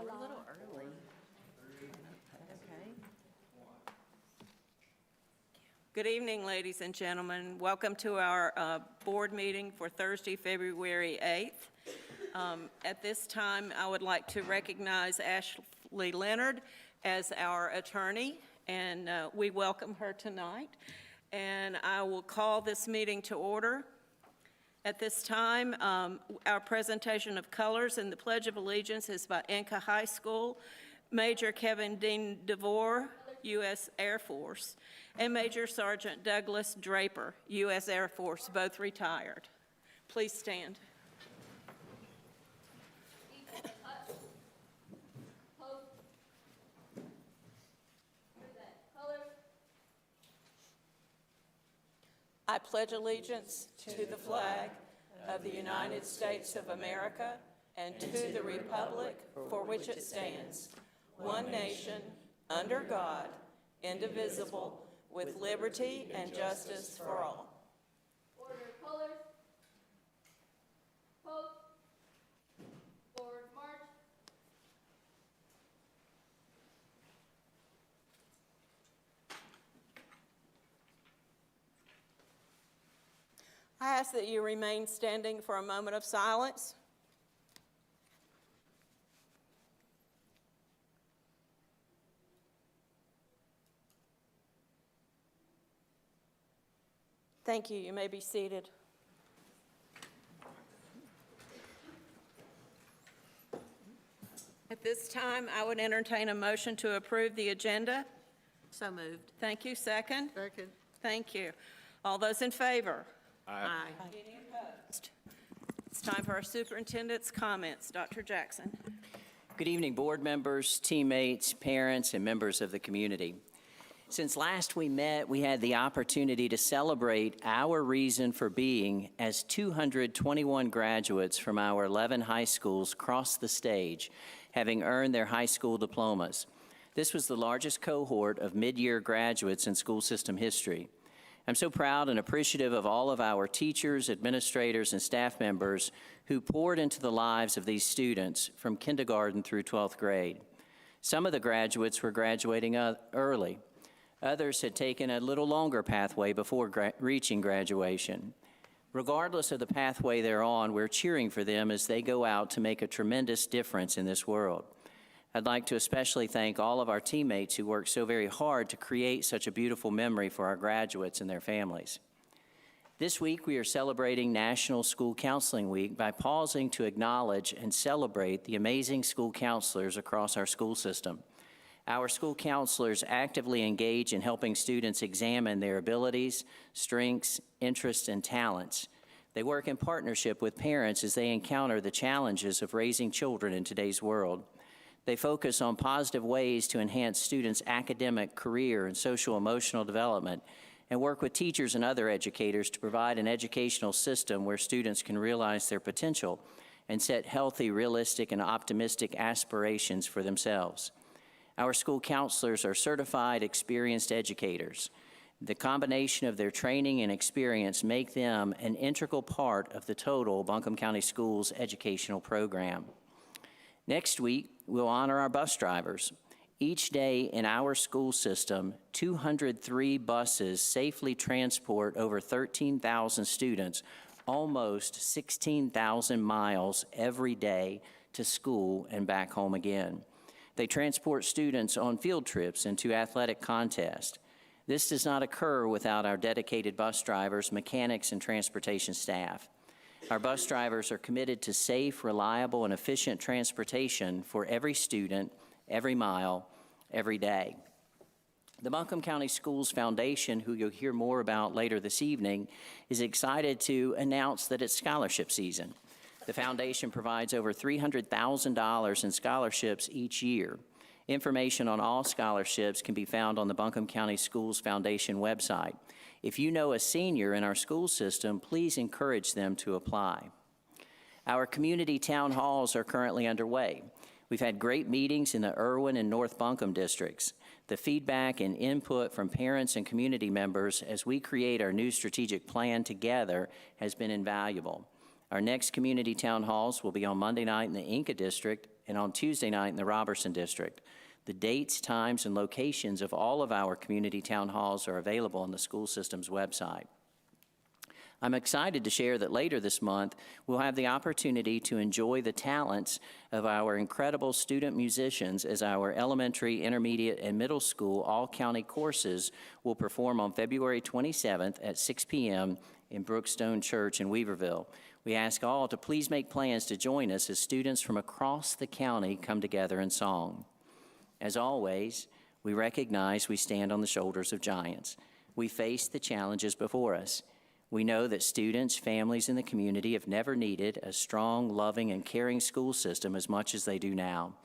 we're a little early. Okay. Good evening, ladies and gentlemen. Welcome to our board meeting for Thursday, February 8th. At this time, I would like to recognize Ashley Leonard as our attorney, and we welcome her tonight. And I will call this meeting to order. At this time, our presentation of colors and the Pledge of Allegiance is by Inca High School, Major Kevin Dean DeVore, U.S. Air Force, and Major Sergeant Douglas Draper, U.S. Air Force, both retired. Please stand. I pledge allegiance to the flag of the United States of America and to the republic for which it stands, one nation, under God, indivisible, with liberty and justice for all. Order, colors. Post. Forward, march. I ask that you remain standing for a moment of silence. Thank you. You may be seated. At this time, I would entertain a motion to approve the agenda. So moved. Thank you. Second? Second. Thank you. All those in favor? Aye. Any opposed? It's time for our superintendent's comments. Dr. Jackson. Good evening, board members, teammates, parents, and members of the community. Since last we met, we had the opportunity to celebrate our reason for being as 221 graduates from our 11 high schools crossed the stage, having earned their high school diplomas. This was the largest cohort of mid-year graduates in school system history. I'm so proud and appreciative of all of our teachers, administrators, and staff members who poured into the lives of these students from kindergarten through 12th grade. Some of the graduates were graduating early. Others had taken a little longer pathway before reaching graduation. Regardless of the pathway they're on, we're cheering for them as they go out to make a tremendous difference in this world. I'd like to especially thank all of our teammates who worked so very hard to create such a beautiful memory for our graduates and their families. This week, we are celebrating National School Counseling Week by pausing to acknowledge and celebrate the amazing school counselors across our school system. Our school counselors actively engage in helping students examine their abilities, strengths, interests, and talents. They work in partnership with parents as they encounter the challenges of raising children in today's world. They focus on positive ways to enhance students' academic, career, and social-emotional development, and work with teachers and other educators to provide an educational system where students can realize their potential and set healthy, realistic, and optimistic aspirations for themselves. Our school counselors are certified, experienced educators. The combination of their training and experience make them an integral part of the total Buncombe County Schools educational program. Next week, we'll honor our bus drivers. Each day in our school system, 203 buses safely transport over 13,000 students, almost 16,000 miles every day to school and back home again. They transport students on field trips and to athletic contests. This does not occur without our dedicated bus drivers, mechanics, and transportation staff. Our bus drivers are committed to safe, reliable, and efficient transportation for every student, every mile, every day. The Buncombe County Schools Foundation, who you'll hear more about later this evening, is excited to announce that it's scholarship season. The foundation provides over $300,000 in scholarships each year. Information on all scholarships can be found on the Buncombe County Schools Foundation website. If you know a senior in our school system, please encourage them to apply. Our community town halls are currently underway. We've had great meetings in the Irwin and North Buncombe districts. The feedback and input from parents and community members as we create our new strategic plan together has been invaluable. Our next community town halls will be on Monday night in the Inca district and on Tuesday night in the Robertson District. The dates, times, and locations of all of our community town halls are available on the school system's website. I'm excited to share that later this month, we'll have the opportunity to enjoy the talents of our incredible student musicians as our elementary, intermediate, and middle school all-county courses will perform on February 27th at 6 p.m. in Brookstone Church in Weaverville. We ask all to please make plans to join us as students from across the county come together in song. As always, we recognize we stand on the shoulders of giants. We face the challenges before us. We know that students, families, and the community have never needed a strong, loving, and caring school system as much as they do now.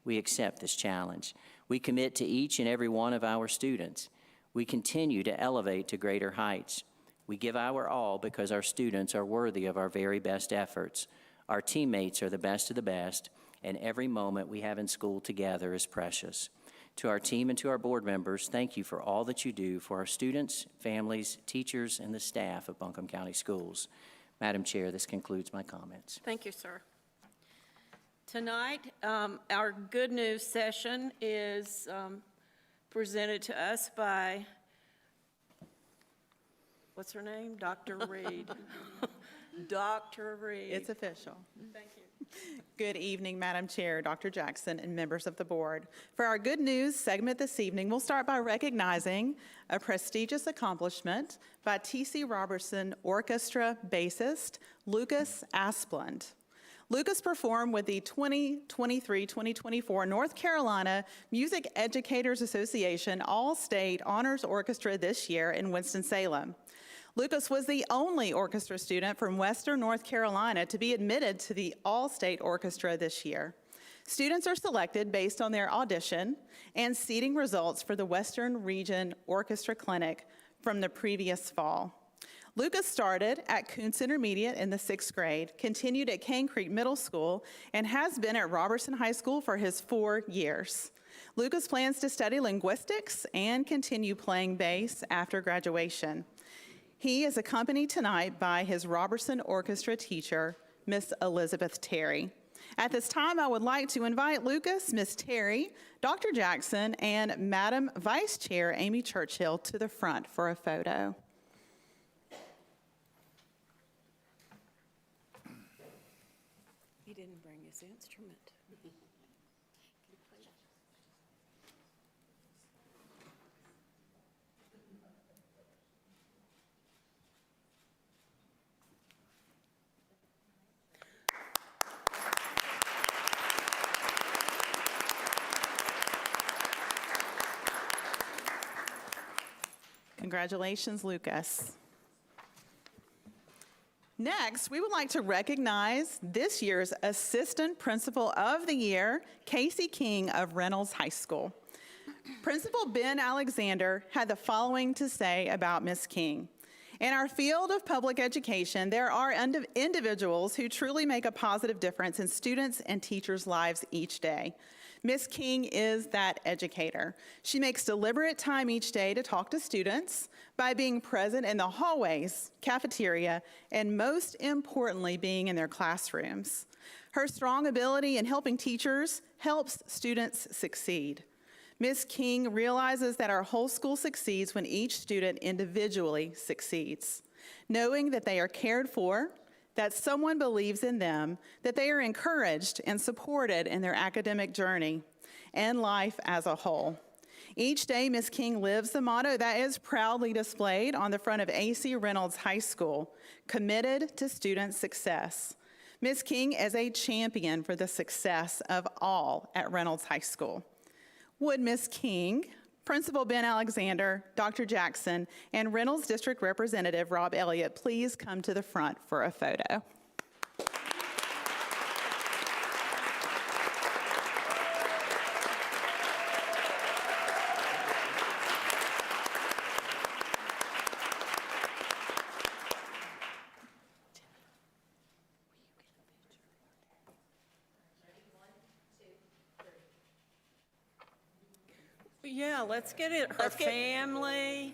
We accept this challenge. We commit to each and every one of our students. We continue to elevate to greater heights. We give our all because our students are worthy of our very best efforts. Our teammates are the best of the best, and every moment we have in school together is precious. To our team and to our board members, thank you for all that you do for our students, families, teachers, and the staff of Buncombe County Schools. Madam Chair, this concludes my comments. Thank you, sir. Tonight, our good news session is presented to us by, what's her name? Dr. Reed. Dr. Reed. It's official. Thank you. Good evening, Madam Chair, Dr. Jackson, and members of the board. For our good news segment this evening, we'll start by recognizing a prestigious accomplishment by T.C. Robertson Orchestra bassist Lucas Asplund. Lucas performed with the 2023-2024 North Carolina Music Educators Association All-State Honors Orchestra this year in Winston-Salem. Lucas was the only orchestra student from Western North Carolina to be admitted to the All-State Orchestra this year. Students are selected based on their audition and seating results for the Western Region Orchestra Clinic from the previous fall. Lucas started at Kuntz Intermediate in the 6th grade, continued at Cane Creek Middle School, and has been at Robertson High School for his 4 years. Lucas plans to study linguistics and continue playing bass after graduation. He is accompanied tonight by his Robertson Orchestra teacher, Miss Elizabeth Terry. At this time, I would like to invite Lucas, Miss Terry, Dr. Jackson, and Madam Vice Chair Amy Churchill to the front for a photo. He didn't bring his instrument. Congratulations, Lucas. Next, we would like to recognize this year's Assistant Principal of the Year, Casey King of Reynolds High School. Principal Ben Alexander had the following to say about Miss King. In our field of public education, there are individuals who truly make a positive difference in students' and teachers' lives each day. Miss King is that educator. She makes deliberate time each day to talk to students by being present in the hallways, cafeteria, and most importantly, being in their classrooms. Her strong ability in helping teachers helps students succeed. Miss King realizes that our whole school succeeds when each student individually succeeds, knowing that they are cared for, that someone believes in them, that they are encouraged and supported in their academic journey and life as a whole. Each day, Miss King lives the motto that is proudly displayed on the front of A.C. Reynolds High School, committed to student success. Miss King is a champion for the success of all at Reynolds High School. Would Miss King, Principal Ben Alexander, Dr. Jackson, and Reynolds District Representative Rob Elliott please come to the front for a photo. Yeah, let's get it, her Let's get- family,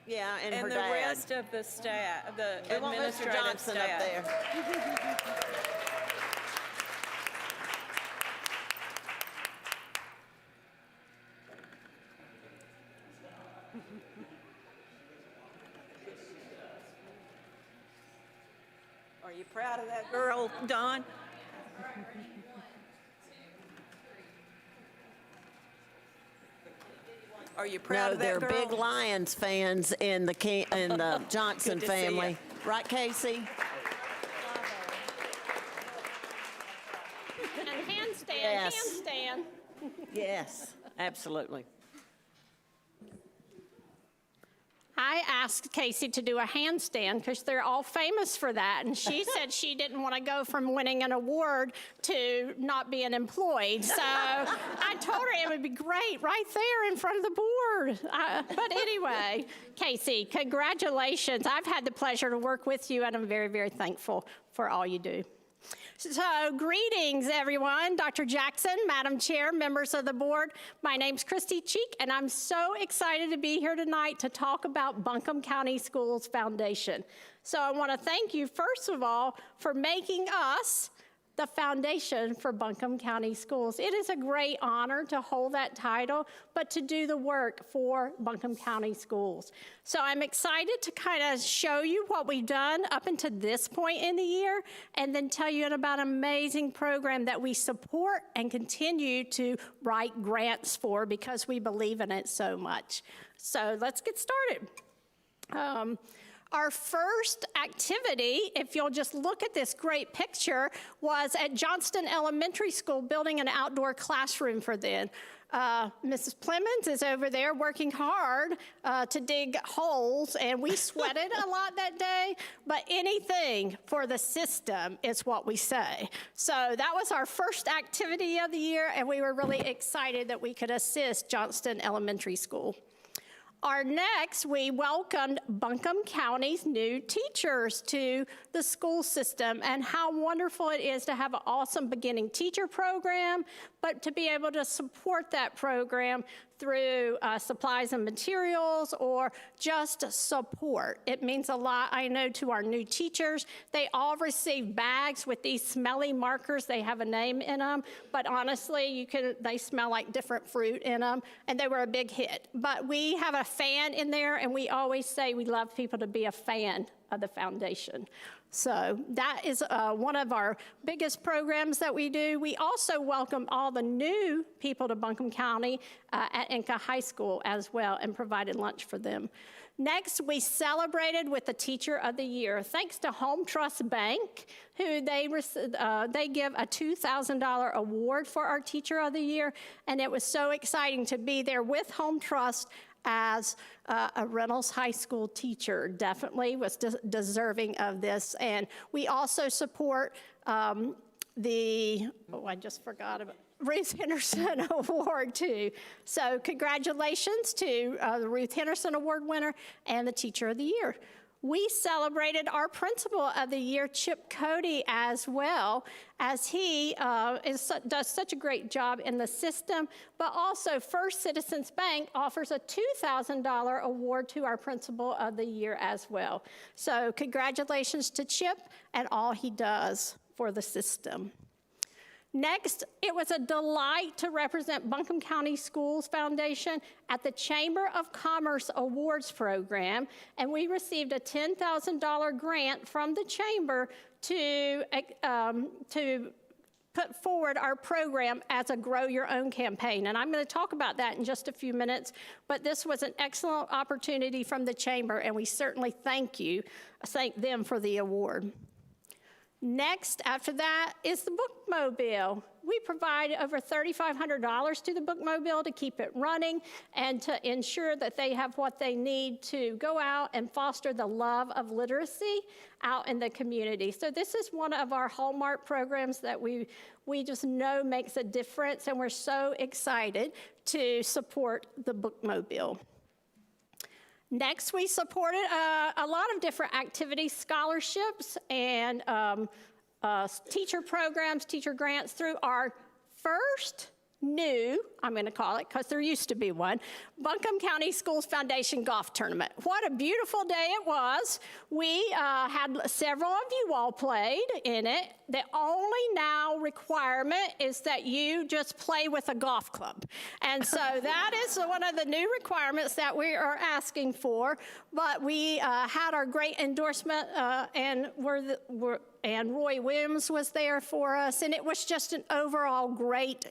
Yeah, and her and the dad. rest of the staff, the We want Mr. administrative Johnson staff. up there. Are you proud of that girl, Dawn? Are you proud No, of that they're girl? big Lions fans in the Johnson Good to see family. ya. Right, Casey? And handstand, Yes. handstand. Yes, absolutely. I asked Casey to do a handstand because they're all famous for that. And she said she didn't want to go from winning an award to not being employed. So I told her it would be great right there in front of the board. But anyway, Casey, congratulations. I've had the pleasure to work with you, and I'm very, very thankful for all you do. So greetings, everyone. Dr. Jackson, Madam Chair, members of the board. My name's Christy Cheek, and I'm so excited to be here tonight to talk about Buncombe County Schools Foundation. So I want to thank you, first of all, for making us the foundation for Buncombe County Schools. It is a great honor to hold that title, but to do the work for Buncombe County Schools. So I'm excited to kind of show you what we've done up until this point in the year, and then tell you about an amazing program that we support and continue to write grants for because we believe in it so much. So let's get started. Our first activity, if you'll just look at this great picture, was at Johnston Elementary School, building an outdoor classroom for them. Mrs. Plemons is over there working hard to dig holes, and we sweated a lot that day, but anything for the system is what we say. So that was our first activity of the year, and we were really excited that we could assist Johnston Elementary School. Our next, we welcomed Buncombe County's new teachers to the school system, and how wonderful it is to have an awesome beginning teacher program, but to be able to support that program through supplies and materials or just support. It means a lot, I know, to our new teachers. They all receive bags with these smelly markers. They have a name in them, but honestly, they smell like different fruit in them, and they were a big hit. But we have a fan in there, and we always say we love people to be a fan of the foundation. So that is one of our biggest programs that we do. We also welcome all the new people to Buncombe County at Inca High School as well, and provided lunch for them. Next, we celebrated with the Teacher of the Year. Thanks to Home Trust Bank, who they give a $2,000 award for our Teacher of the Year, and it was so exciting to be there with Home Trust as a Reynolds High School teacher. Definitely was deserving of this. And we also support I just forgot about Ruth Henderson Award too. So congratulations to the Ruth Henderson Award winner and the Teacher of the Year. We celebrated our Principal of the Year, Chip Cody, as well, as he does such a great job in the system, but also First Citizens Bank offers a $2,000 award to our Principal of the Year as well. So congratulations to Chip and all he does for the system. Next, it was a delight to represent Buncombe County Schools Foundation at the Chamber of Commerce Awards Program, and we received a $10,000 grant from the Chamber to put forward our program as a Grow Your Own campaign. And I'm going to talk about that in just a few minutes, but this was an excellent opportunity from the Chamber, and we certainly thank them for the award. Next, after that, is the Bookmobile. We provide over $3,500 to the Bookmobile to keep it running and to ensure that they have what they need to go out and foster the love of literacy out in the community. So this is one of our hallmark programs that we just know makes a difference, and we're so excited to support the Bookmobile. Next, we supported a lot of different activities, scholarships, and teacher programs, teacher grants through our first new, I'm going to call it because there used to be one, Buncombe County Schools Foundation Golf Tournament. What a beautiful day it was. We had several of you all played in it. The only now requirement is that you just play with a golf club. And so that is one of the new requirements that we are asking for. But we had our great endorsement and Roy Williams was there for us, and it was just an overall great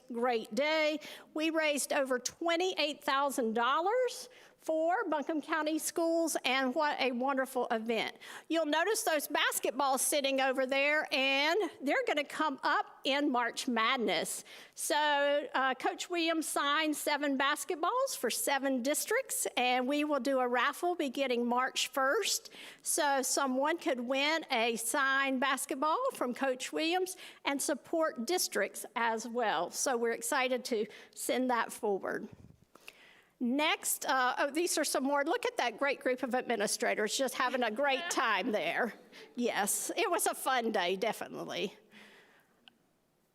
day. We raised over $28,000 for Buncombe County Schools, and what a wonderful event. You'll notice those basketballs sitting over there, and they're going to come up in March Madness. So Coach Williams signed 7 basketballs for 7 districts, and we will do a raffle beginning March 1st. So someone could win a signed basketball from Coach Williams and support districts as well. So we're excited to send that forward. Next, these are some more. Look at that great group of administrators just having a great time there. Yes, it was a fun day, definitely.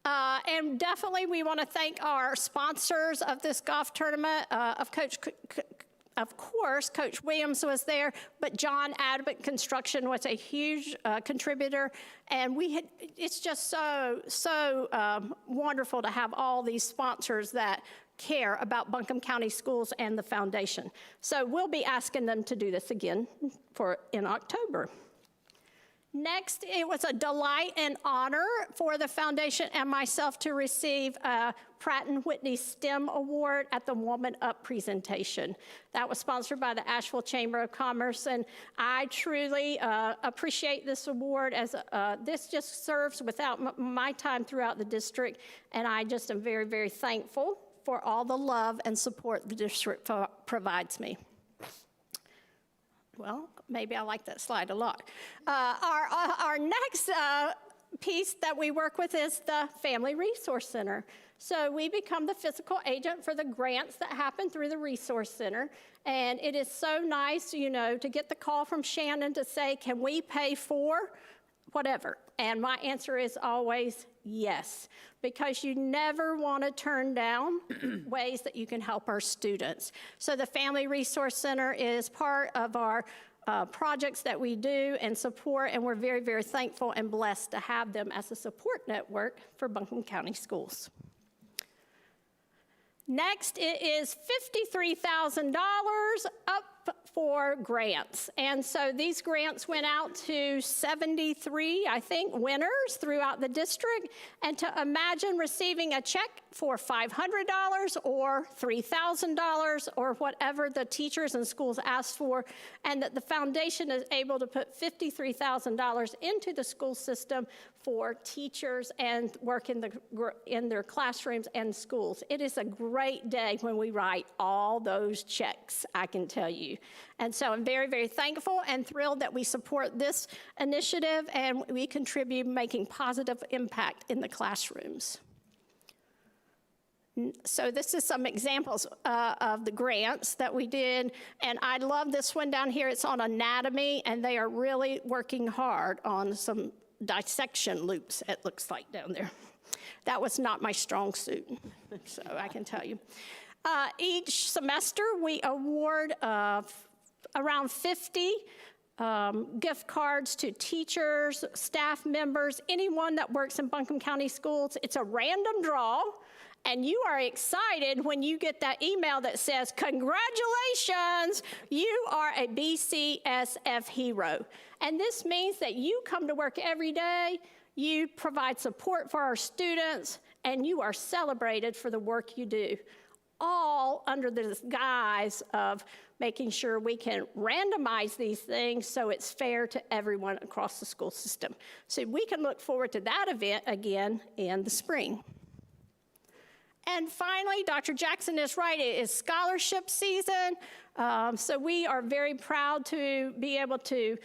And definitely we want to thank our sponsors of this golf tournament. Of course, Coach Williams was there, but John Abbott Construction was a huge contributor. And it's just so wonderful to have all these sponsors that care about Buncombe County Schools and the foundation. So we'll be asking them to do this again in October. Next, it was a delight and honor for the foundation and myself to receive a Pratt & Whitney STEM Award at the Woman Up presentation. That was sponsored by the Asheville Chamber of Commerce, and I truly appreciate this award, as this just serves without my time throughout the district, and I just am very, very thankful for all the love and support the district provides me. Well, maybe I like that slide a lot. Our next piece that we work with is the Family Resource Center. So we become the physical agent for the grants that happen through the Resource Center. And it is so nice, you know, to get the call from Shannon to say, can we pay for whatever? And my answer is always yes, because you never want to turn down ways that you can help our students. So the Family Resource Center is part of our projects that we do and support, and we're very, very thankful and blessed to have them as a support network for Buncombe County Schools. Next, it is $53,000 up for grants. And so these grants went out to 73, I think, winners throughout the district. And to imagine receiving a check for $500 or $3,000 or whatever the teachers and schools asked for, and that the foundation is able to put $53,000 into the school system for teachers and work in their classrooms and schools. It is a great day when we write all those checks, I can tell you. And so I'm very, very thankful and thrilled that we support this initiative and we contribute making positive impact in the classrooms. So this is some examples of the grants that we did, and I love this one down here. It's on anatomy, and they are really working hard on some dissection loops, it looks like down there. That was not my strong suit, so I can tell you. Each semester, we award around 50 gift cards to teachers, staff members, anyone that works in Buncombe County Schools. It's a random draw, and you are excited when you get that email that says, congratulations, you are a BCSF hero. And this means that you come to work every day, you provide support for our students, and you are celebrated for the work you do, all under the guise of making sure we can randomize these things so it's fair to everyone across the school system. So we can look forward to that event again in the spring. And finally, Dr. Jackson is right, it is scholarship season. So we are very proud to be able to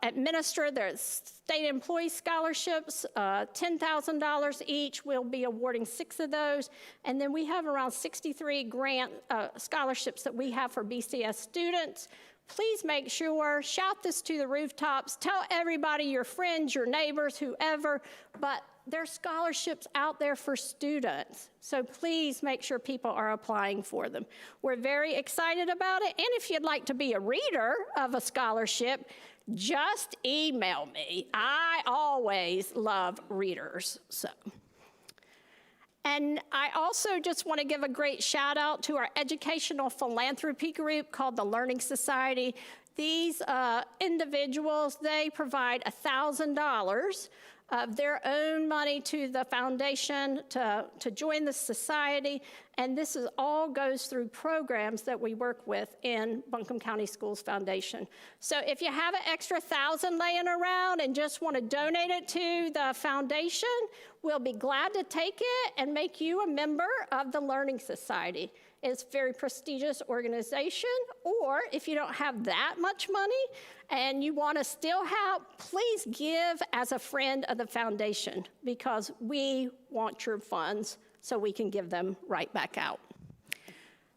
administer the state employee scholarships, $10,000 each. We'll be awarding 6 of those. And then we have around 63 grant scholarships that we have for BCS students. please make sure, shout this to the rooftops, tell everybody, your friends, your neighbors, whoever, but there's scholarships out there for students. So please make sure people are applying for them. We're very excited about it. And if you'd like to be a reader of a scholarship, just email me. I always love readers, so. And I also just want to give a great shout out to our educational philanthropy group called the Learning Society. These individuals, they provide $1,000 of their own money to the foundation to join the society, and this is all goes through programs that we work with in Buncombe County Schools Foundation. So if you have an extra $1,000 laying around and just want to donate it to the foundation, we'll be glad to take it and make you a member of the Learning Society. It's a very prestigious organization, or if you don't have that much money and you want to still help, please give as a friend of the foundation, because we want your funds so we can give them right back out.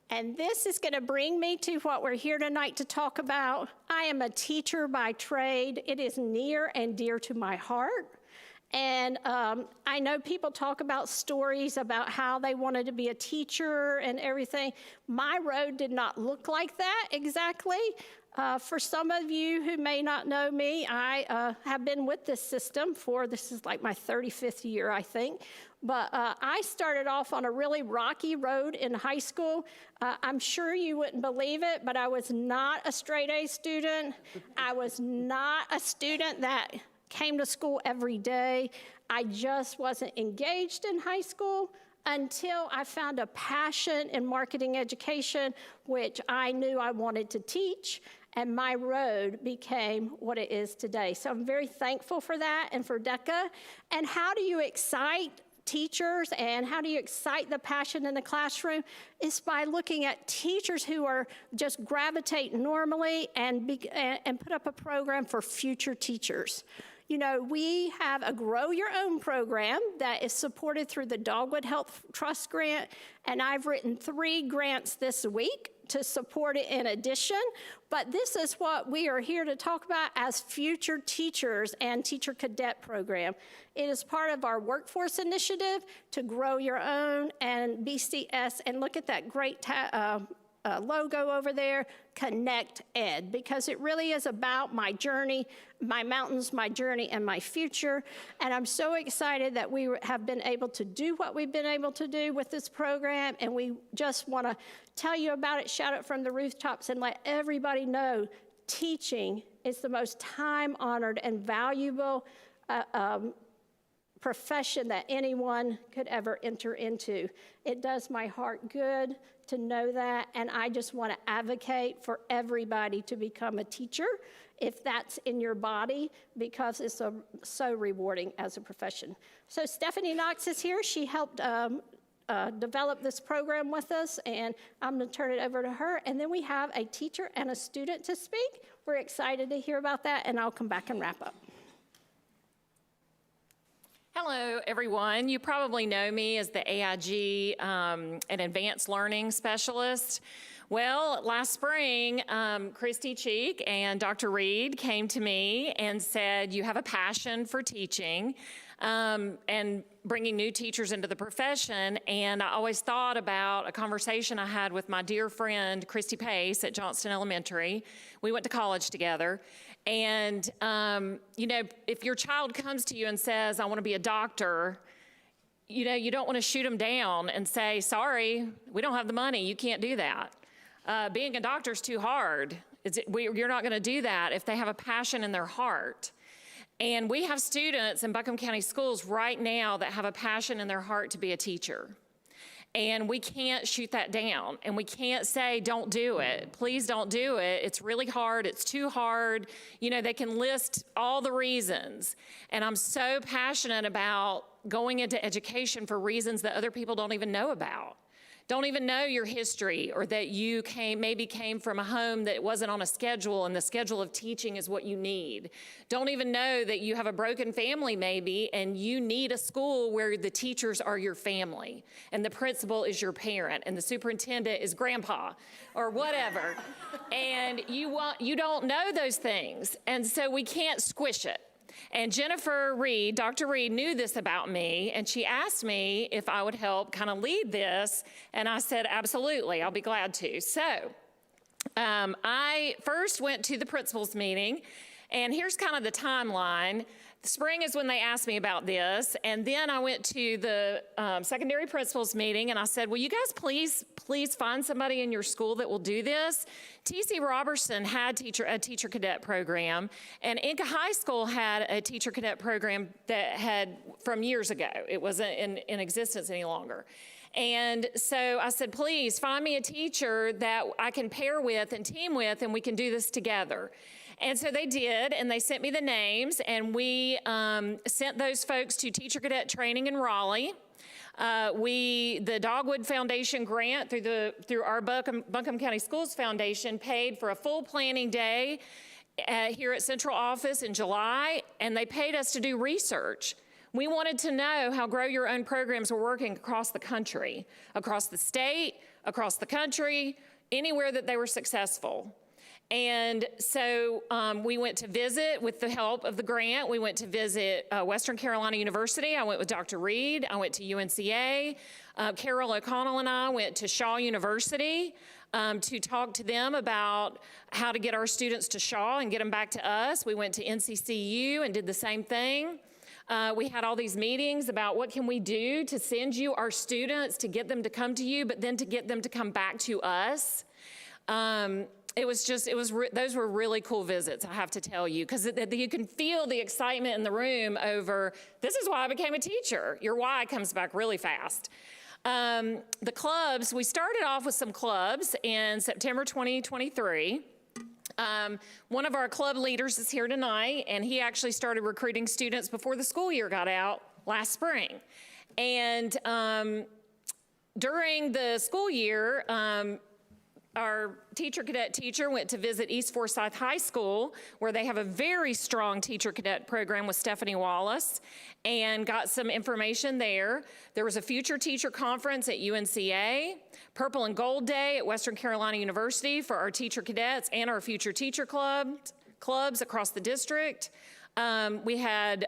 And this is going to bring me to what we're here tonight to talk about. I am a teacher by trade. It is near and dear to my heart. And I know people talk about stories about how they wanted to be a teacher and everything. My road did not look like that exactly. For some of you who may not know me, I have been with this system this is like my 35th year, I think. But I started off on a really rocky road in high school. I'm sure you wouldn't believe it, but I was not a straight A student. I was not a student that came to school every day. I just wasn't engaged in high school until I found a passion in marketing education, which I knew I wanted to teach, and my road became what it is today. So I'm very thankful for that and for DECA. And how do you excite teachers and how do you excite the passion in the classroom? Is by looking at teachers who are just gravitate normally and put up a program for future teachers. You know, we have a Grow Your Own program that is supported through the Dogwood Health Trust grant, and I've written 3 grants this week to support it in addition. But this is what we are here to talk about as future teachers and teacher cadet program. It is part of our workforce initiative to grow your own and BCS, and look at that great logo over there, Connect Ed, because it really is about my journey, my mountains, my journey, and my future. And I'm so excited that we have been able to do what we've been able to do with this program, and we just want to tell you about it, shout it from the rooftops, and let everybody know teaching is the most time-honored and valuable profession that anyone could ever enter into. It does my heart good to know that, and I just want to advocate for everybody to become a teacher if that's in your body, because it's so rewarding as a profession. So Stephanie Knox is here. She helped develop this program with us, and I'm going to turn it over to her. And then we have a teacher and a student to speak. We're excited to hear about that, and I'll come back and wrap up. Hello, everyone. You probably know me as the AIG an Advanced Learning Specialist. Well, last spring, Christy Cheek and Dr. Reed came to me and said, you have a passion for teaching and bringing new teachers into the profession. And I always thought about a conversation I had with my dear friend, Christy Pace at Johnston Elementary. We went to college together. And, you know, if your child comes to you and says, I want to be a doctor, you know, you don't want to shoot them down and say, sorry, we don't have the money, you can't do that. Being a doctor is too hard. You're not going to do that if they have a passion in their heart. And we have students in Buncombe County Schools right now that have a passion in their heart to be a teacher. And we can't shoot that down. And we can't say, don't do it. Please don't do it. It's really hard. It's too hard. You know, they can list all the reasons. And I'm so passionate about going into education for reasons that other people don't even know about. don't even know your history, or that you maybe came from a home that wasn't on a schedule and the schedule of teaching is what you need. Don't even know that you have a broken family maybe and you need a school where the teachers are your family and the principal is your parent and the superintendent is grandpa or whatever. And you don't know those things, and so we can't squish it. And Jennifer Reed, Dr. Reed, knew this about me, and she asked me if I would help kind of lead this, and I said, absolutely, I'll be glad to. So I first went to the principals meeting, and here's kind of the timeline. Spring is when they asked me about this, and then I went to the secondary principals meeting, and I said, will you guys please find somebody in your school that will do this? T.C. Robertson had a teacher cadet program, and Inca High School had a teacher cadet program that had from years ago. It wasn't in existence any longer. And so I said, please find me a teacher that I can pair with and team with, and we can do this together. And so they did, and they sent me the names, and we sent those folks to teacher cadet training in Raleigh. The Dogwood Foundation grant through our Buncombe County Schools Foundation paid for a full planning day here at Central Office in July, and they paid us to do research. We wanted to know how Grow Your Own programs were working across the country, across the state, across the country, anywhere that they were successful. And so we went to visit with the help of the grant. We went to visit Western Carolina University. I went with Dr. Reed. I went to UNCA. Carol O'Connell and I went to Shaw University to talk to them about how to get our students to Shaw and get them back to us. We went to NCCU and did the same thing. We had all these meetings about what can we do to send you our students, to get them to come to you, but then to get them to come back to us. Those were really cool visits, I have to tell you, because you can feel the excitement in the room over, this is why I became a teacher. Your why comes back really fast. The clubs, we started off with some clubs in September 2023. One of our club leaders is here tonight, and he actually started recruiting students before the school year got out last spring. And during the school year, our teacher cadet teacher went to visit East Forsyth High School, where they have a very strong teacher cadet program with Stephanie Wallace, and got some information there. There was a future teacher conference at UNCA, Purple and Gold Day at Western Carolina University for our teacher cadets and our future teacher clubs across the district. We had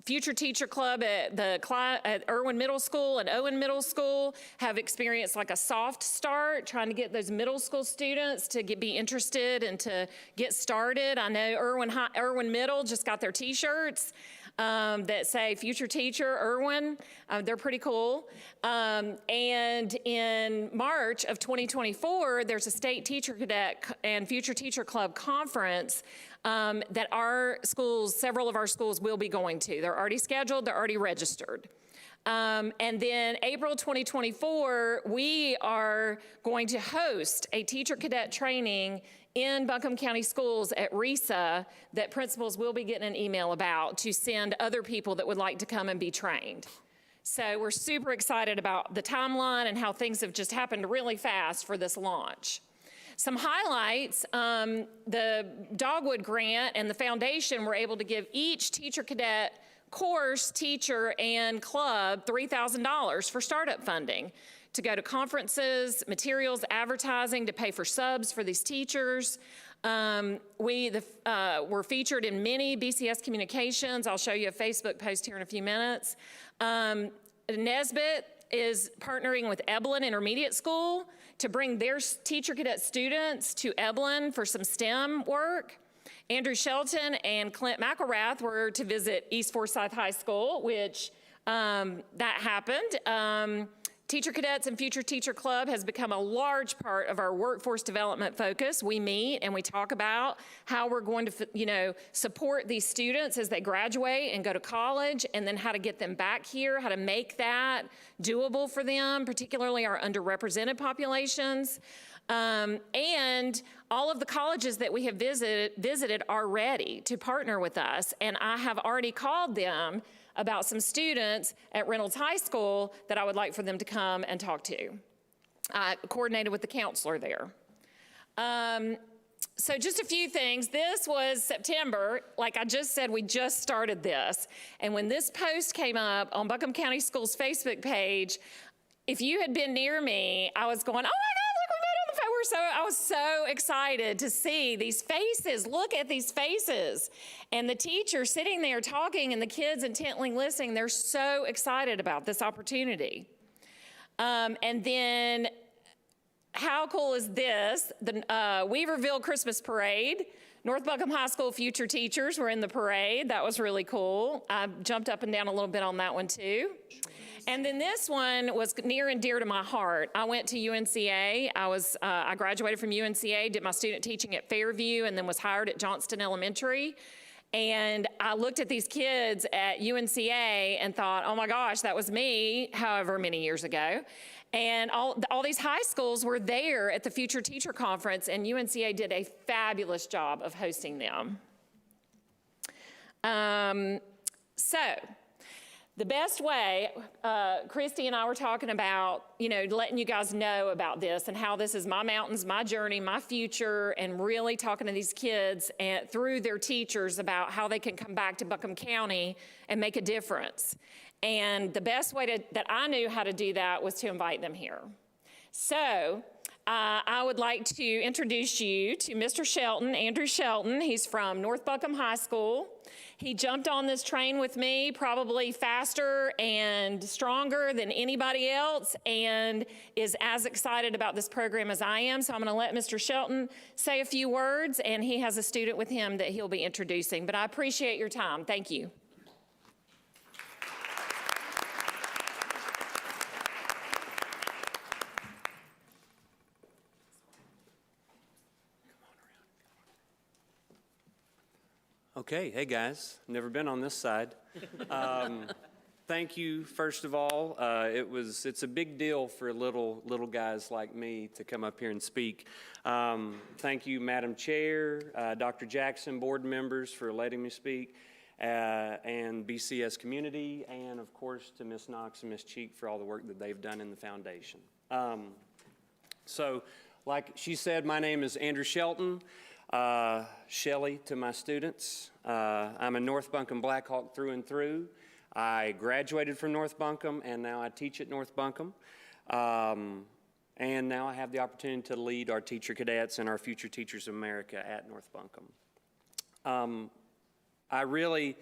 Future Teacher Club at Irwin Middle School and Owen Middle School have experienced like a soft start, trying to get those middle school students to be interested and to get started. I know Irwin Middle just got their t-shirts that say Future Teacher Irwin. They're pretty cool. And in March of 2024, there's a State Teacher Cadet and Future Teacher Club conference that several of our schools will be going to. They're already scheduled, they're already registered. And then April 2024, we are going to host a teacher cadet training in Buncombe County Schools at RESA that principals will be getting an email about to send other people that would like to come and be trained. So we're super excited about the timeline and how things have just happened really fast for this launch. Some highlights, the Dogwood Grant and the foundation were able to give each teacher cadet course, teacher, and club $3,000 for startup funding to go to conferences, materials, advertising, to pay for subs for these teachers. We were featured in many BCS communications. I'll show you a Facebook post here in a few minutes. Nesbitt is partnering with Eblin Intermediate School to bring their teacher cadet students to Eblin for some STEM work. Andrew Shelton and Clint McElrath were to visit East Forsyth High School, which that happened. Teacher Cadets and Future Teacher Club has become a large part of our workforce development focus. We meet and we talk about how we're going to, support these students as they graduate and go to college, and then how to get them back here, how to make that doable for them, particularly our underrepresented populations. And all of the colleges that we have visited are ready to partner with us. And I have already called them about some students at Reynolds High School that I would like for them to come and talk to. I coordinated with the counselor there. So just a few things. This was September. Like I just said, we just started this. And when this post came up on Buncombe County Schools' Facebook page, if you had been near me, I was going, oh my God, look, we made it on the I was so excited to see these faces. Look at these faces. And the teacher sitting there talking and the kids intently listening. They're so excited about this opportunity. And then how cool is this? The Weaverville Christmas Parade. North Buncombe High School future teachers were in the parade. That was really cool. I jumped up and down a little bit on that one too. And then this one was near and dear to my heart. I went to UNCA. I graduated from UNCA, did my student teaching at Fairview, and then was hired at Johnston Elementary. And I looked at these kids at UNCA and thought, oh my gosh, that was me, however many years ago. And all these high schools were there at the Future Teacher Conference, and UNCA did a fabulous job of hosting them. So the best way, Christy and I were talking about, letting you guys know about this and how this is my mountains, my journey, my future, and really talking to these kids and through their teachers about how they can come back to Buncombe County and make a difference. And the best way that I knew how to do that was to invite them here. So I would like to introduce you to Mr. Shelton, Andrew Shelton. He's from North Buncombe High School. He jumped on this train with me probably faster and stronger than anybody else and is as excited about this program as I am. So I'm going to let Mr. Shelton say a few words, and he has a student with him that he'll be introducing. But I appreciate your time. Thank you. Okay, hey guys, never been on this side. Thank you, first of all. It's a big deal for little guys like me to come up here and speak. Thank you, Madam Chair, Dr. Jackson, board members for letting me speak, and BCS community, and of course to Ms. Knox and Ms. Cheek for all the work that they've done in the foundation. So, like she said, my name is Andrew Shelton. Shelley to my students. I'm a North Buncombe Blackhawk through and through. I graduated from North Buncombe, and now I teach at North Buncombe. And now I have the opportunity to lead our teacher cadets and our Future Teachers of America at North Buncombe. I really,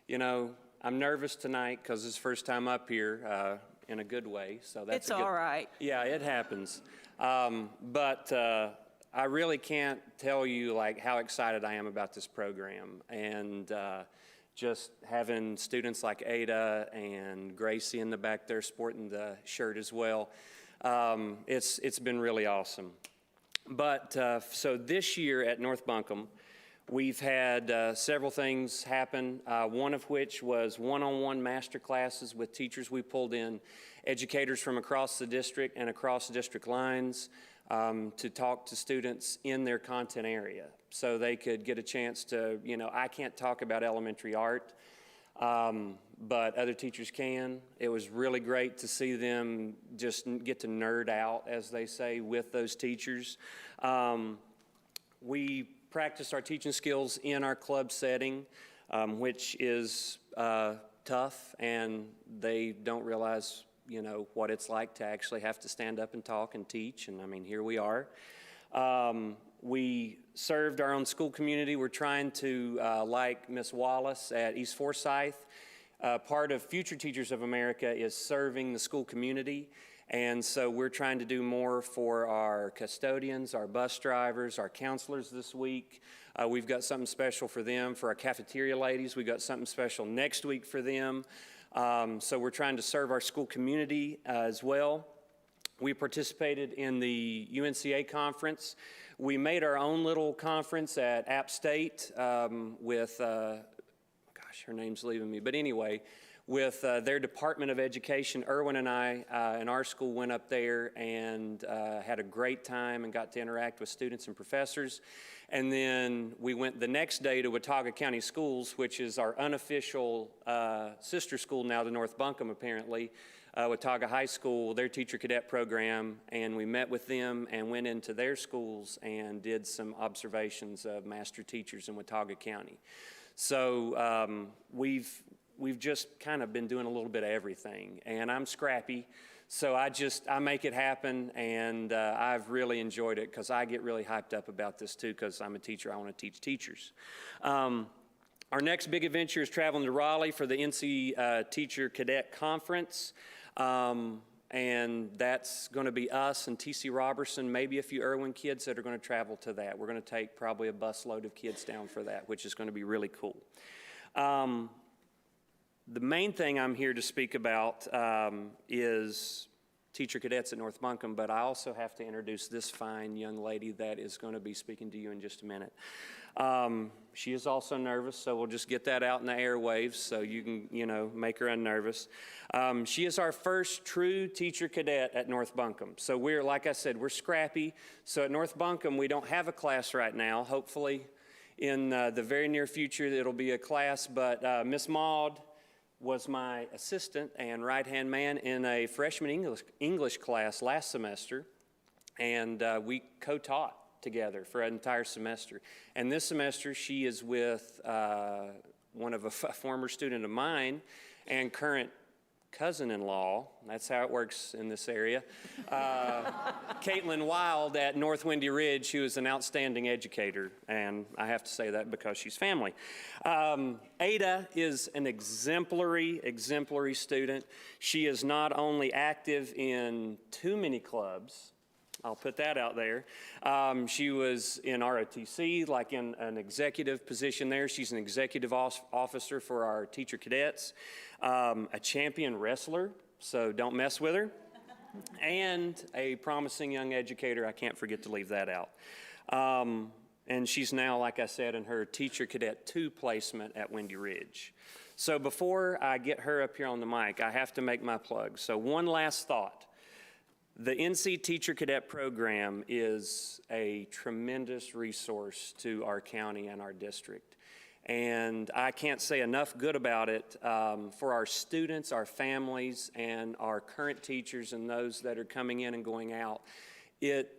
I'm nervous tonight because it's the first time up here in a good way. So that's It's all right. Yeah, it happens. But I really can't tell you how excited I am about this program, and just having students like Ada and Gracie in the back there sporting the shirt as well. It's been really awesome. But so this year at North Buncombe, we've had several things happen, one of which was one-on-one master classes with teachers. We pulled in educators from across the district and across district lines to talk to students in their content area so they could get a chance to, I can't talk about elementary art, but other teachers can. It was really great to see them just get to nerd out, as they say, with those teachers. We practiced our teaching skills in our club setting, which is tough, and they don't realize what it's like to actually have to stand up and talk and teach, and I mean, here we are. We served our own school community. We're trying to, like Miss Wallace at East Forsyth, part of Future Teachers of America is serving the school community, and so we're trying to do more for our custodians, our bus drivers, our counselors this week. We've got something special for them. For our cafeteria ladies, we've got something special next week for them. So we're trying to serve our school community as well. We participated in the UNCA conference. We made our own little conference at App State with, gosh, her name's leaving me. But anyway, with their Department of Education. Irwin and I in our school went up there and had a great time and got to interact with students and professors. And then we went the next day to Watauga County Schools, which is our unofficial sister school now to North Buncombe, apparently. Watauga High School, their teacher cadet program, and we met with them and went into their schools and did some observations of master teachers in Watauga County. So we've just kind of been doing a little bit of everything, and I'm scrappy, so I make it happen, and I've really enjoyed it because I get really hyped up about this too because I'm a teacher. I want to teach teachers. Our next big adventure is traveling to Raleigh for the NC Teacher Cadet Conference. And that's going to be us and T.C. Robertson, maybe a few Irwin kids that are going to travel to that. We're going to take probably a busload of kids down for that, which is going to be really cool. The main thing I'm here to speak about is teacher cadets at North Buncombe, but I also have to introduce this fine young lady that is going to be speaking to you in just a minute. She is also nervous, so we'll just get that out in the airwaves so you can, make her unnervous. She is our first true teacher cadet at North Buncombe. So we're, like I said, we're scrappy. So at North Buncombe, we don't have a class right now. Hopefully in the very near future, it'll be a class, but Miss Maud was my assistant and right-hand man in a freshman English class last semester, and we co-taught together for an entire semester. And this semester, she is with one of a former student of mine and current cousin-in-law, that's how it works in this area, Caitlin Wild at North Windy Ridge, who is an outstanding educator, and I have to say that because she's family. Ada is an exemplary student. She is not only active in too many clubs, I'll put that out there. She was in ROTC, like in an executive position there. She's an executive officer for our teacher cadets, a champion wrestler, so don't mess with her, and a promising young educator. I can't forget to leave that out. And she's now, like I said, in her Teacher Cadet 2 placement at Windy Ridge. So before I get her up here on the mic, I have to make my plug. So one last thought. The NC Teacher Cadet program is a tremendous resource to our county and our district. And I can't say enough good about it for our students, our families, and our current teachers and those that are coming in and going out. It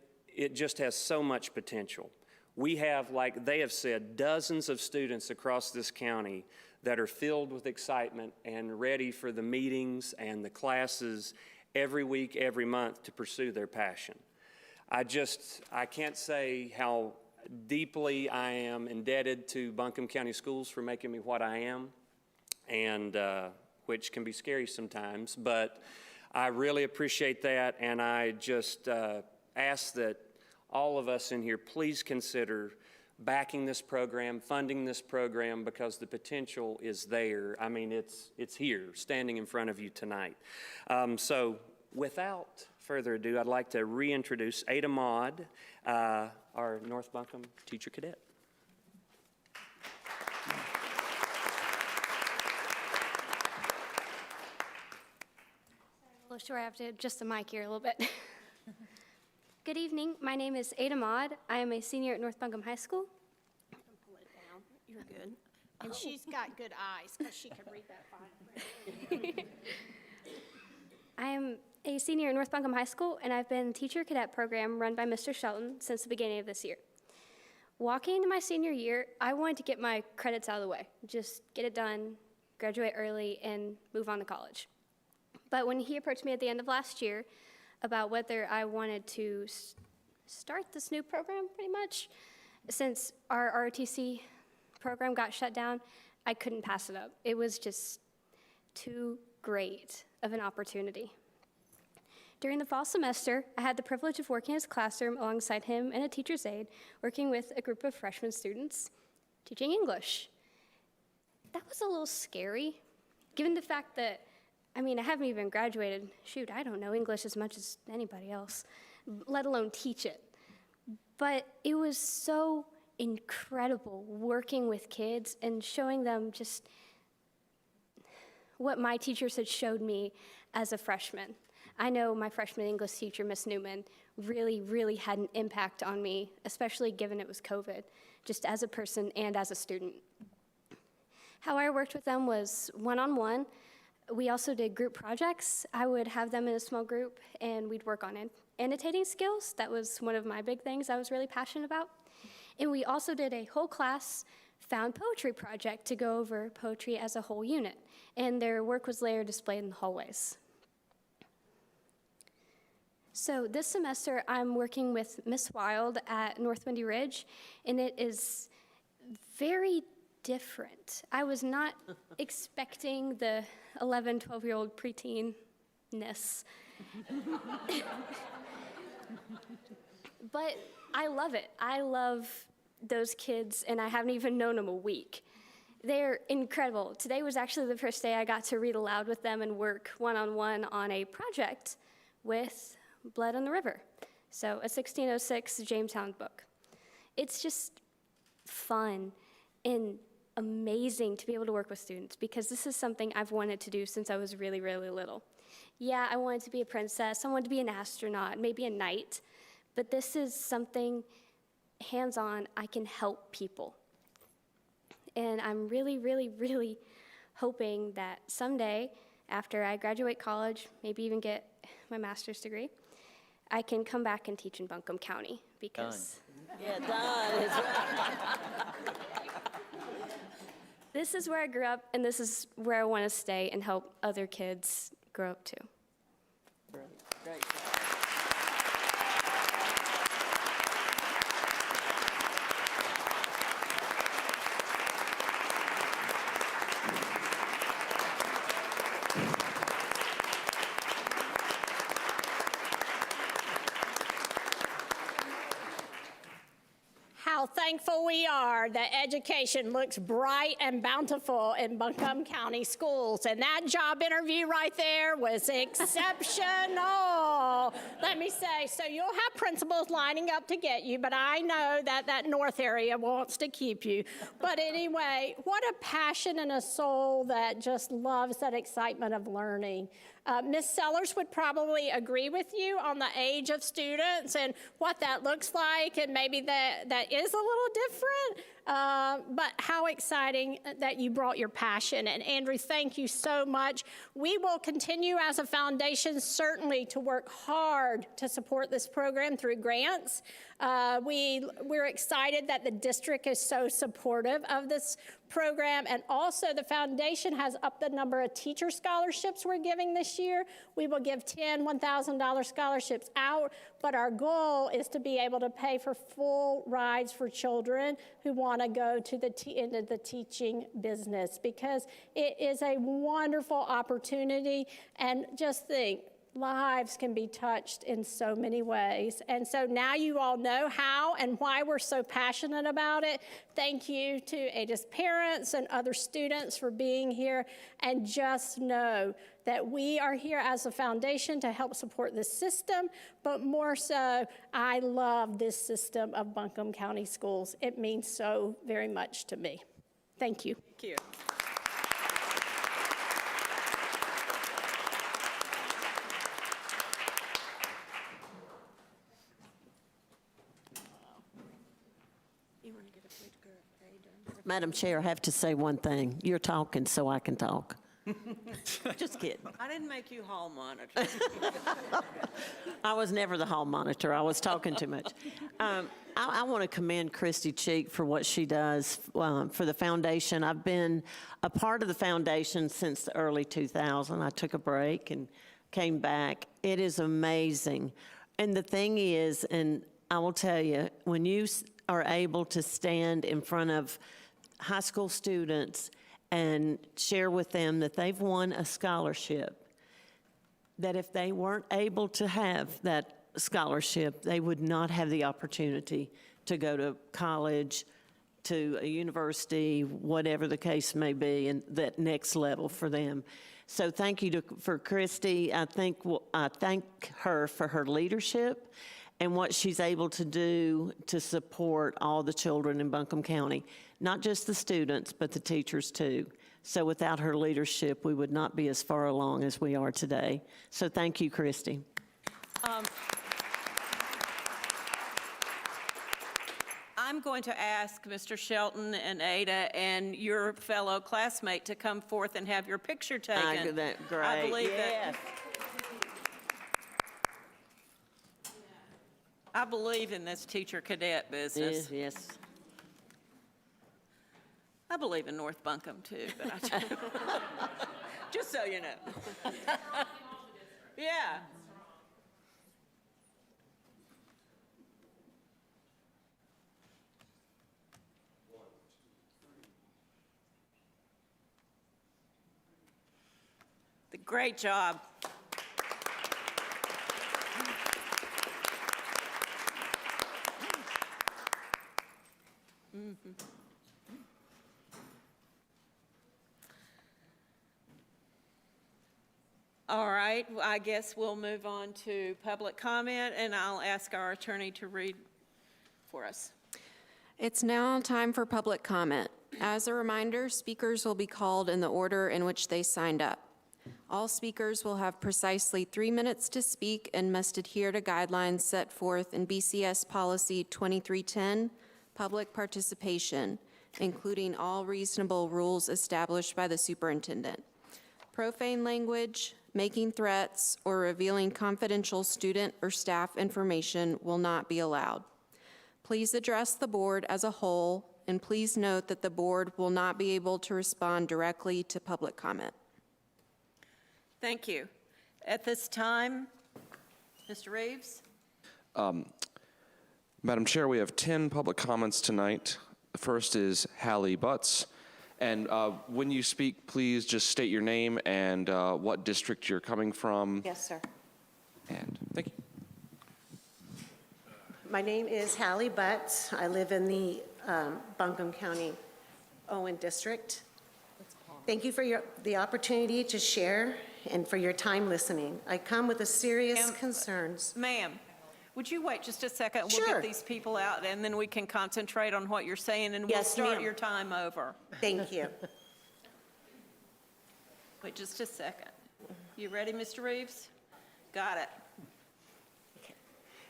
just has so much potential. We have, like they have said, dozens of students across this county that are filled with excitement and ready for the meetings and the classes every week, every month to pursue their passion. I can't say how deeply I am indebted to Buncombe County Schools for making me what I am, and which can be scary sometimes, but I really appreciate that, and I just ask that all of us in here please consider backing this program, funding this program, because the potential is there. I mean, it's here, standing in front of you tonight. So without further ado, I'd like to reintroduce Ada Maud, our North Buncombe teacher cadet. Well, sure, I have to adjust the mic here a little bit. Good evening. My name is Ada Maud. I am a senior at North Buncombe High School. Pull it down. You're good. And she's got good eyes because she can read that fine. I am a senior at North Buncombe High School, and I've been in the teacher cadet program run by Mr. Shelton since the beginning of this year. Walking into my senior year, I wanted to get my credits out of the way, just get it done, graduate early, and move on to college. But when he approached me at the end of last year about whether I wanted to start this new program, pretty much, since our ROTC program got shut down, I couldn't pass it up. It was just too great of an opportunity. During the fall semester, I had the privilege of working in his classroom alongside him and a teacher's aide, working with a group of freshman students, teaching English. That was a little scary, given the fact that, I haven't even graduated. Shoot, I don't know English as much as anybody else, let alone teach it. But it was so incredible working with kids and showing them just what my teachers had showed me as a freshman. I know my freshman English teacher, Miss Newman, really had an impact on me, especially given it was COVID, just as a person and as a student. How I worked with them was one-on-one. We also did group projects. I would have them in a small group, and we'd work on annotating skills. That was one of my big things I was really passionate about. And we also did a whole class found poetry project to go over poetry as a whole unit. And their work was later displayed in the hallways. So this semester, I'm working with Miss Wild at North Windy Ridge, and it is very different. I was not expecting the 11, 12-year-old preteen-ness. But I love it. I love those kids, and I haven't even known them a week. They're incredible. Today was actually the first day I got to read aloud with them and work one-on-one on a project with Blood on the River, so a 1606 Jamestown book. It's just fun and amazing to be able to work with students because this is something I've wanted to do since I was really little. Yeah, I wanted to be a princess, I wanted to be an astronaut, maybe a knight, but this is something hands-on I can help people. And I'm really hoping that someday after I graduate college, maybe even get my master's degree, I can come back and teach in Buncombe County because Yeah, done. this is where I grew up and this is where I want to stay and help other kids grow up too. Great. How thankful we are that education looks bright and bountiful in Buncombe County schools. And that job interview right there was exceptional. Let me say, so you'll have principals lining up to get you, but I know that that north area wants to keep you. But anyway, what a passion and a soul that just loves that excitement of learning. Ms. Sellers would probably agree with you on the age of students and what that looks like, and maybe that is a little different, but how exciting that you brought your passion. And Andrew, thank you so much. We will continue as a foundation certainly to work hard to support this program through grants. We're excited that the district is so supportive of this program, and also the foundation has upped the number of teacher scholarships we're giving this year. We will give 10 $1,000 scholarships out, but our goal is to be able to pay for full rides for children who want to go to into the teaching business, because it is a wonderful opportunity. And just think, lives can be touched in so many ways. And so now you all know how and why we're so passionate about it. Thank you to Ada's parents and other students for being here. And just know that we are here as a foundation to help support this system, but more so, I love this system of Buncombe County Schools. It means so very much to me. Thank you. Thank you. Madam Chair, I have to say one thing. You're talking so I can talk. Just kidding. I didn't make you hall monitor. I was never the hall monitor. I was talking too much. I want to commend Christy Cheek for what she does for the foundation. I've been a part of the foundation since the early 2000s. I took a break and came back. It is amazing. And the thing is, and I will tell you, when you are able to stand in front of high school students and share with them that they've won a scholarship, that if they weren't able to have that scholarship, they would not have the opportunity to go to college, to a university, whatever the case may be, and that next level for them. So thank you for Christy. I thank her for her leadership and what she's able to do to support all the children in Buncombe County, not just the students, but the teachers too. So without her leadership, we would not be as far along as we are today. So thank you, Christy. I'm going to ask Mr. Shelton and Ada and your fellow classmate to come forth and have your picture taken. Great. I believe Yes. I believe in this teacher cadet business. Yes. I believe in North Buncombe too, but I do. Just so you know. Yeah. Great job. All right, well, I guess we'll move on to public comment, and I'll ask our attorney to read for us. It's now time for public comment. As a reminder, speakers will be called in the order in which they signed up. All speakers will have precisely 3 minutes to speak and must adhere to guidelines set forth in BCS Policy 2310, Public Participation, including all reasonable rules established by the superintendent. Profane language, making threats, or revealing confidential student or staff information will not be allowed. Please address the board as a whole, and please note that the board will not be able to respond directly to public comment. Thank you. At this time, Mr. Reeves? Madam Chair, we have 10 public comments tonight. The first is Hallie Butts. And when you speak, please just state your name and what district you're coming from. Yes, sir. And thank you. My name is Hallie Butts. I live in the Buncombe County Owen District. Thank you for the opportunity to share and for your time listening. I come with a serious concerns. Ma'am, would you wait just a second? We'll Sure. get these people out, and then we can concentrate on what you're saying, and we'll Yes, start ma'am. your time over. Thank you. Wait just a second. You ready, Mr. Reeves? Got it.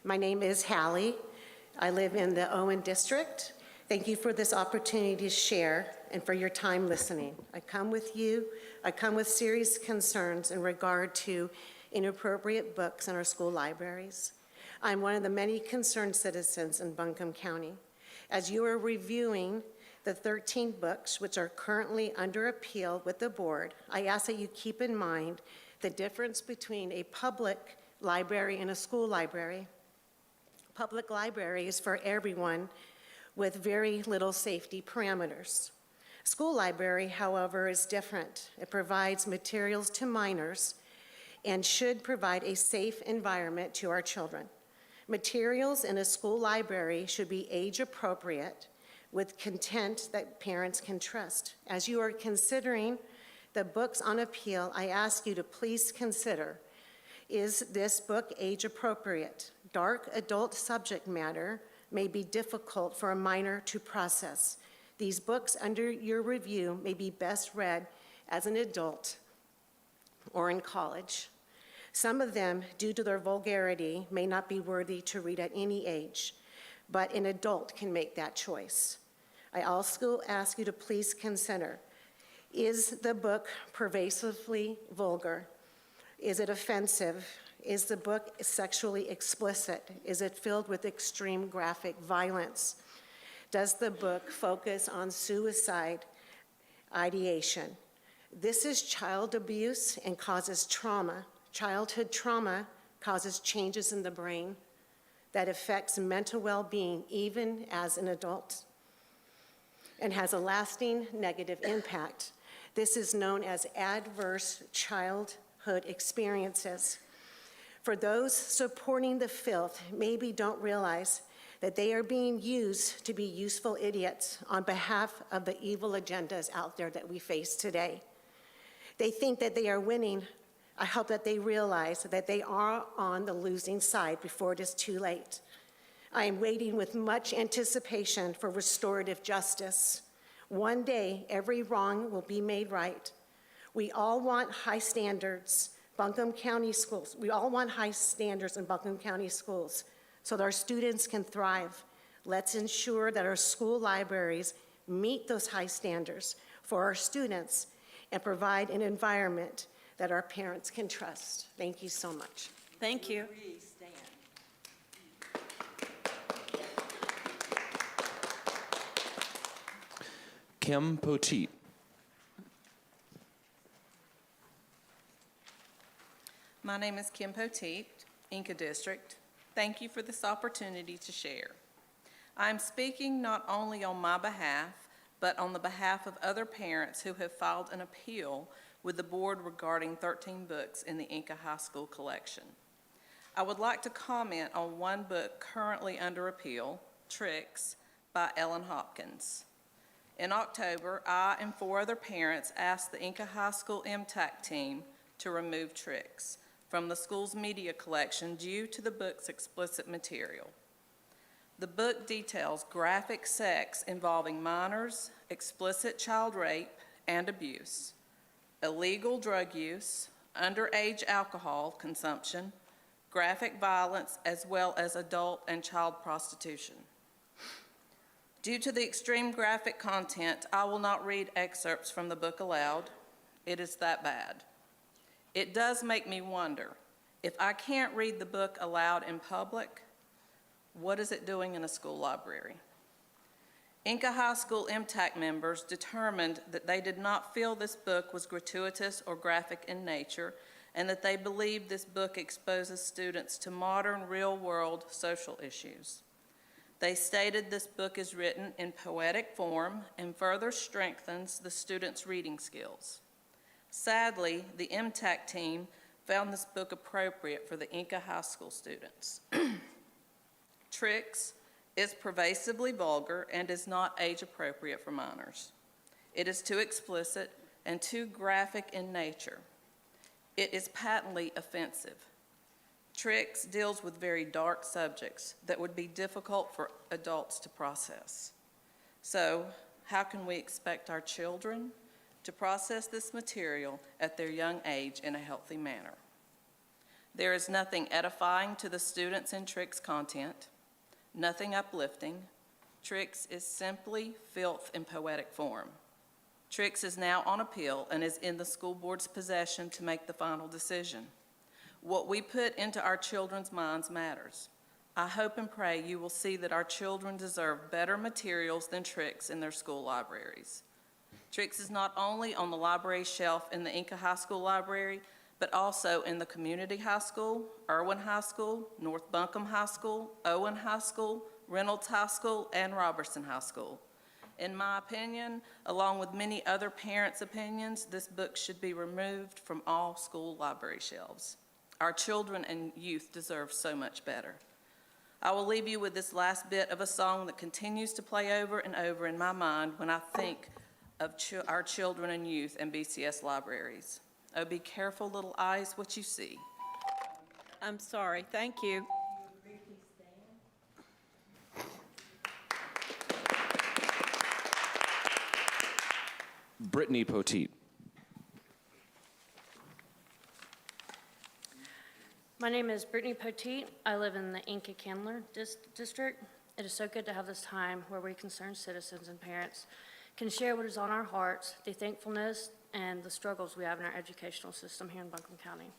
My name is Hallie. I live in the Owen District. Thank you for this opportunity to share and for your time listening. I come with serious concerns in regard to inappropriate books in our school libraries. I'm one of the many concerned citizens in Buncombe County. As you are reviewing the 13 books which are currently under appeal with the board, I ask that you keep in mind the difference between a public library and a school library. Public library is for everyone with very little safety parameters. School library, however, is different. It provides materials to minors and should provide a safe environment to our children. Materials in a school library should be age appropriate with content that parents can trust. As you are considering the books on appeal, I ask you to please consider, is this book age appropriate? Dark adult subject matter may be difficult for a minor to process. These books under your review may be best read as an adult or in college. Some of them, due to their vulgarity, may not be worthy to read at any age, but an adult can make that choice. I also ask you to please consider, is the book pervasively vulgar? Is it offensive? Is the book sexually explicit? Is it filled with extreme graphic violence? Does the book focus on suicide ideation? This is child abuse and causes trauma. Childhood trauma causes changes in the brain that affects mental well-being even as an adult and has a lasting negative impact. This is known as adverse childhood experiences. For those supporting the filth, maybe don't realize that they are being used to be useful idiots on behalf of the evil agendas out there that we face today. They think that they are winning I hope that they realize that they are on the losing side before it is too late. I am waiting with much anticipation for restorative justice. One day, every wrong will be made right. We all want high standards, Buncombe County schools. We all want high standards in Buncombe County schools so that our students can thrive. Let's ensure that our school libraries meet those high standards for our students and provide an environment that our parents can trust. Thank you so much. Thank you. Kim Poteet. My name is Kim Poteet, Inca District. Thank you for this opportunity to share. I'm speaking not only on my behalf, but on the behalf of other parents who have filed an appeal with the board regarding 13 books in the Inca High School collection. I would like to comment on one book currently under appeal, Tricks, by Ellen Hopkins. In October, I and 4 other parents asked the Inca High School MTAC team to remove Tricks from the school's media collection due to the book's explicit material. The book details graphic sex involving minors, explicit child rape and abuse, illegal drug use, underage alcohol consumption, graphic violence, as well as adult and child prostitution. Due to the extreme graphic content, I will not read excerpts from the book aloud. It is that bad. It does make me wonder, if I can't read the book aloud in public, what is it doing in a school library? Inca High School MTAC members determined that they did not feel this book was gratuitous or graphic in nature, and that they believed this book exposes students to modern, real-world social issues. They stated this book is written in poetic form and further strengthens the students' reading skills. Sadly, the MTAC team found this book appropriate for the Inca High School students. Tricks is pervasively vulgar and is not age-appropriate for minors. It is too explicit and too graphic in nature. It is patently offensive. Tricks deals with very dark subjects that would be difficult for adults to process. So, how can we expect our children to process this material at their young age in a healthy manner? There is nothing edifying to the students in Tricks content, nothing uplifting. Tricks is simply filth in poetic form. Tricks is now on appeal and is in the school board's possession to make the final decision. What we put into our children's minds matters. I hope and pray you will see that our children deserve better materials than Tricks in their school libraries. Tricks is not only on the library shelf in the Inca High School library, but also in the Community High School, Irwin High School, North Buncombe High School, Owen High School, Reynolds High School, and Robertson High School. In my opinion, along with many other parents' opinions, this book should be removed from all school library shelves. Our children and youth deserve so much better. I will leave you with this last bit of a song that continues to play over and over in my mind when I think of our children and youth in BCS libraries. Oh, be careful, little eyes, what you see. I'm sorry. Thank you. Brittany Poteet. My name is Brittany Poteet. I live in the Inca Candler district. It is so good to have this time where we concerned citizens and parents can share what is on our hearts, the thankfulness and the struggles we have in our educational system here in Buncombe County.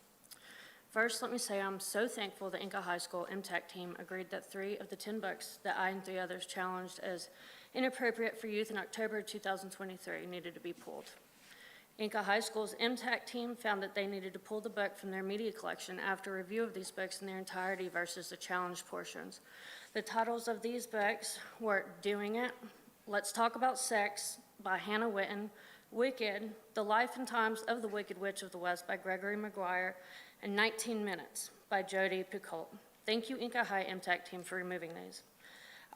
First, let me say I'm so thankful the Inca High School MTAC team agreed that 3 of the 10 books that I and 3 others challenged as inappropriate for youth in October 2023 needed to be pulled. Inca High School's MTAC team found that they needed to pull the book from their media collection after review of these books in their entirety versus the challenged portions. The titles of these books were Doing It, Let's Talk About Sex by Hannah Witten, Wicked, The Life and Times of the Wicked Witch of the West by Gregory Maguire, and 19 Minutes by Jodi Picoult. Thank you, Inca High MTAC team, for removing these.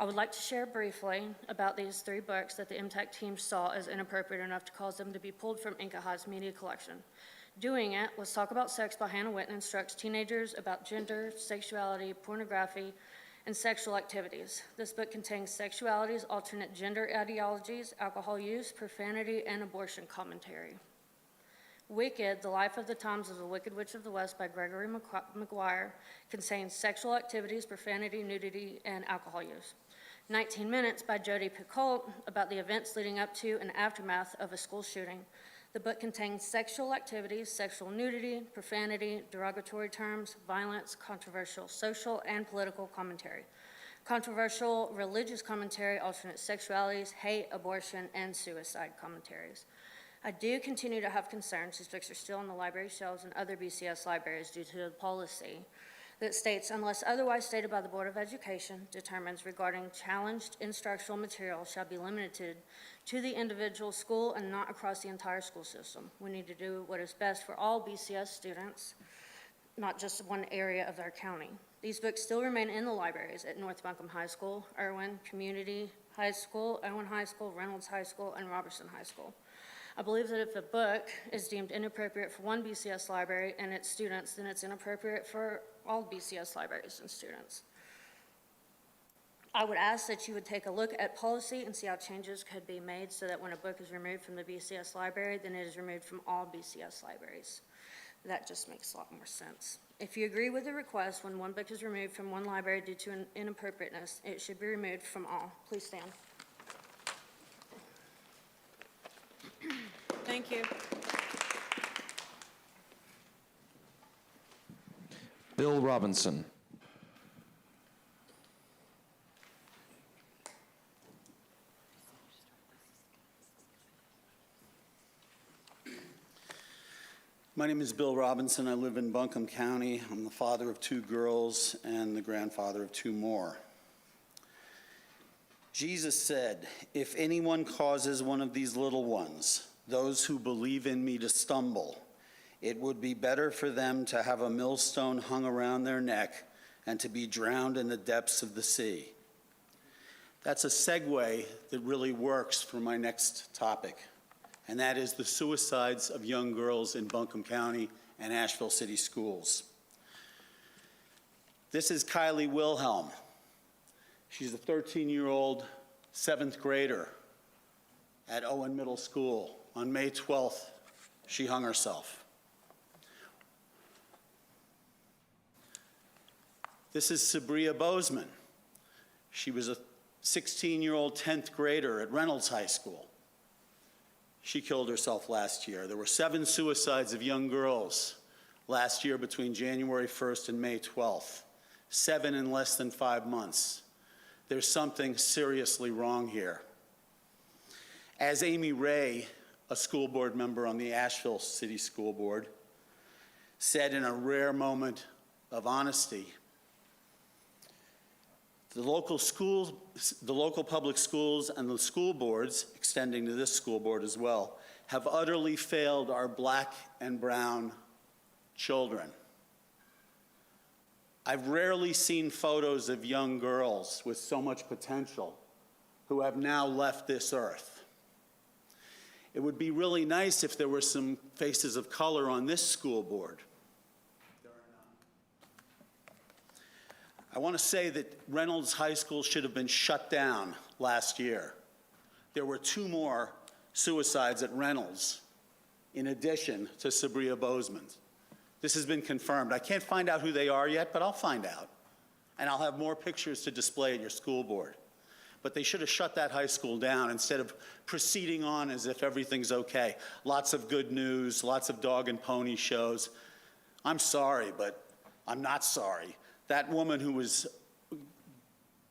I would like to share briefly about these 3 books that the MTAC team saw as inappropriate enough to cause them to be pulled from Inca High's media collection. Doing It, Let's Talk About Sex by Hannah Witten instructs teenagers about gender, sexuality, pornography, and sexual activities. This book contains sexualities, alternate gender ideologies, alcohol use, profanity, and abortion commentary. Wicked, The Life of the Times of the Wicked Witch of the West by Gregory McGuire contains sexual activities, profanity, nudity, and alcohol use. 19 Minutes by Jodi Picoult about the events leading up to and aftermath of a school shooting. The book contains sexual activities, sexual nudity, profanity, derogatory terms, violence, controversial social and political commentary, controversial religious commentary, alternate sexualities, hate, abortion, and suicide commentaries. I do continue to have concerns. These books are still on the library shelves and other BCS libraries due to the policy that states, unless otherwise stated by the Board of Education, determines regarding challenged instructional material shall be limited to the individual school and not across the entire school system. We need to do what is best for all BCS students, not just one area of their county. These books still remain in the libraries at North Buncombe High School, Irwin Community High School, Owen High School, Reynolds High School, and Robertson High School. I believe that if a book is deemed inappropriate for one BCS library and its students, then it's inappropriate for all BCS libraries and students. I would ask that you would take a look at policy and see how changes could be made so that when a book is removed from the BCS library, then it is removed from all BCS libraries. That just makes a lot more sense. If you agree with the request, when one book is removed from one library due to an inappropriateness, it should be removed from all. Please stand. Thank you. Bill Robinson. My name is Bill Robinson. I live in Buncombe County. I'm the father of 2 girls and the grandfather of 2 more. Jesus said, "If anyone causes one of these little ones, those who believe in me, to stumble, it would be better for them to have a millstone hung around their neck and to be drowned in the depths of the sea." That's a segue that really works for my next topic, and that is the suicides of young girls in Buncombe County and Asheville City Schools. This is Kylie Wilhelm. She's a 13-year-old 7th grader at Owen Middle School. On May 12th, she hung herself. This is Sabria Bozeman. She was a 16-year-old 10th grader at Reynolds High School. She killed herself last year. There were 7 suicides of young girls last year between January 1st and May 12th, 7 in less than 5 months. There's something seriously wrong here. As Amy Ray, a school board member on the Asheville City School Board, said in a rare moment of honesty, the local public schools and the school boards, extending to this school board as well, have utterly failed our black and brown children. I've rarely seen photos of young girls with so much potential who have now left this earth. It would be really nice if there were some faces of color on this school board. There are none. I want to say that Reynolds High School should have been shut down last year. There were 2 more suicides at Reynolds, in addition to Sabria Bozeman's. This has been confirmed. I can't find out who they are yet, but I'll find out. And I'll have more pictures to display at your school board. But they should have shut that high school down instead of proceeding on as if everything's okay. Lots of good news, lots of dog and pony shows. I'm sorry, but I'm not sorry. That woman who was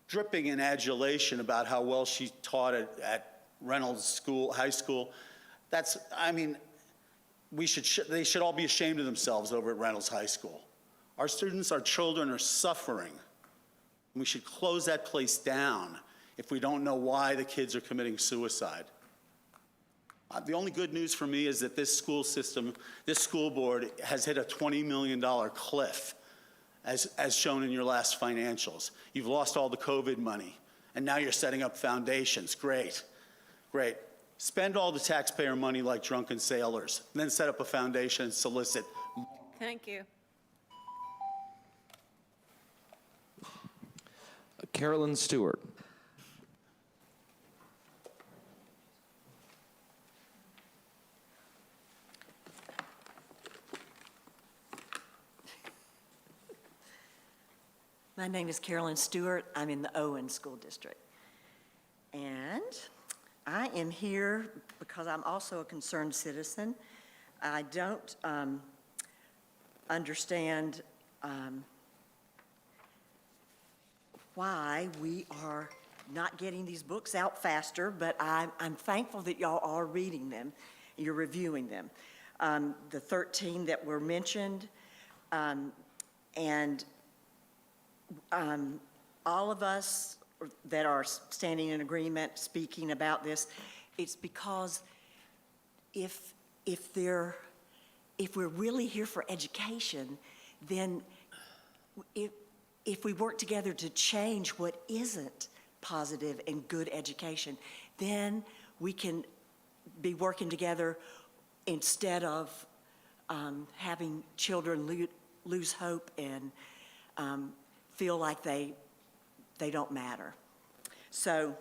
dripping in adulation about how well she taught at Reynolds High School, they should all be ashamed of themselves over at Reynolds High School. Our students, our children are suffering. We should close that place down if we don't know why the kids are committing suicide. The only good news for me is that this school system, this school board has hit a $20 million cliff, as shown in your last financials. You've lost all the COVID money, and now you're setting up foundations. Great, great. spend all the taxpayer money like drunken sailors, and then set up a foundation and solicit. Thank you. Carolyn Stewart. My name is Carolyn Stewart. I'm in the Owen School District. And I am here because I'm also a concerned citizen. I don't understand why we are not getting these books out faster, but I'm thankful that y'all are reading them, you're reviewing them. The 13 that were mentioned, and all of us that are standing in agreement, speaking about this, it's because if we're really here for education, then if we work together to change what isn't positive and good education, then we can be working together instead of having children lose hope and feel like they don't matter. So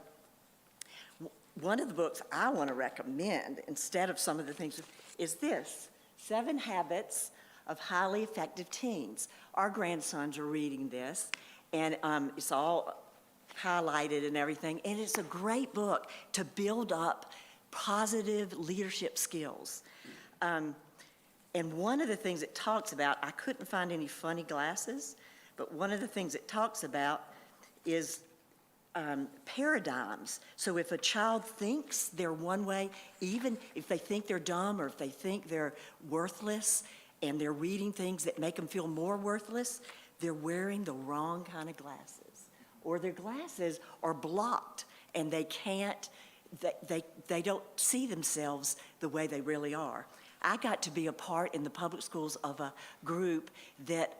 one of the books I want to recommend instead of some of the things is this, 7 Habits of Highly Effective Teens. Our grandsons are reading this, and it's all highlighted and everything, and it's a great book to build up positive leadership skills. And one of the things it talks about, I couldn't find any funny glasses, but one of the things it talks about is paradigms. So if a child thinks they're one way, even if they think they're dumb or if they think they're worthless and they're reading things that make them feel more worthless, they're wearing the wrong kind of glasses. Or their glasses are blocked and they can't, they don't see themselves the way they really are. I got to be a part in the public schools of a group that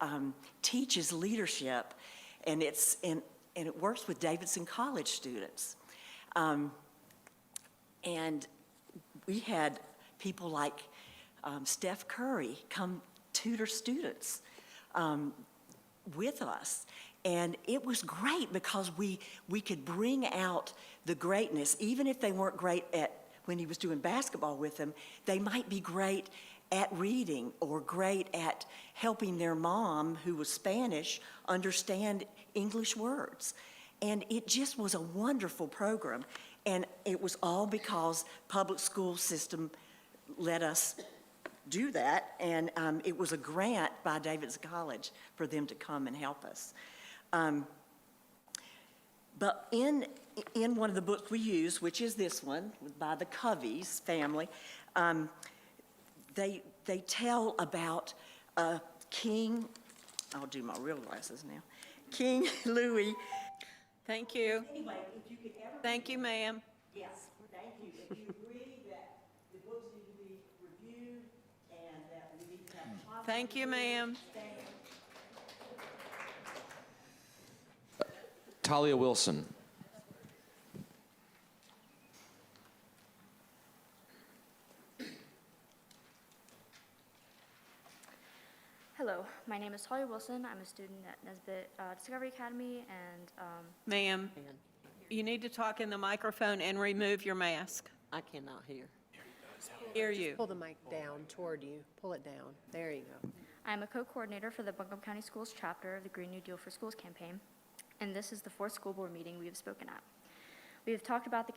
teaches leadership, and it works with Davidson College students. And we had people like Steph Curry come tutor students with us. And it was great because we could bring out the greatness, even if they weren't great at when he was doing basketball with them, they might be great at reading or great at helping their mom, who was Spanish, understand English words. And it just was a wonderful program. And it was all because public school system let us do that. And it was a grant by Davidson College for them to come and help us. But in one of the books we use, which is this one, by the Coveys family, they tell about King, I'll do my real glasses now, King Louis. Thank you. Anyway, if you could ever. Thank you, ma'am. Yes, thank you. If you agree that the books need to be reviewed and that we need to have positive. Thank you, ma'am. Talia Wilson. Hello, my name is Talia Wilson. I'm a student at Nesbitt Discovery Academy, and Ma'am, you need to talk in the microphone and remove your mask. I cannot hear. Hear you. Pull the mic down toward you. Pull it down. There you go. I'm a co-coordinator for the Buncombe County Schools chapter of the Green New Deal for Schools campaign, and this is the 4th school board meeting we have spoken at. We have talked about the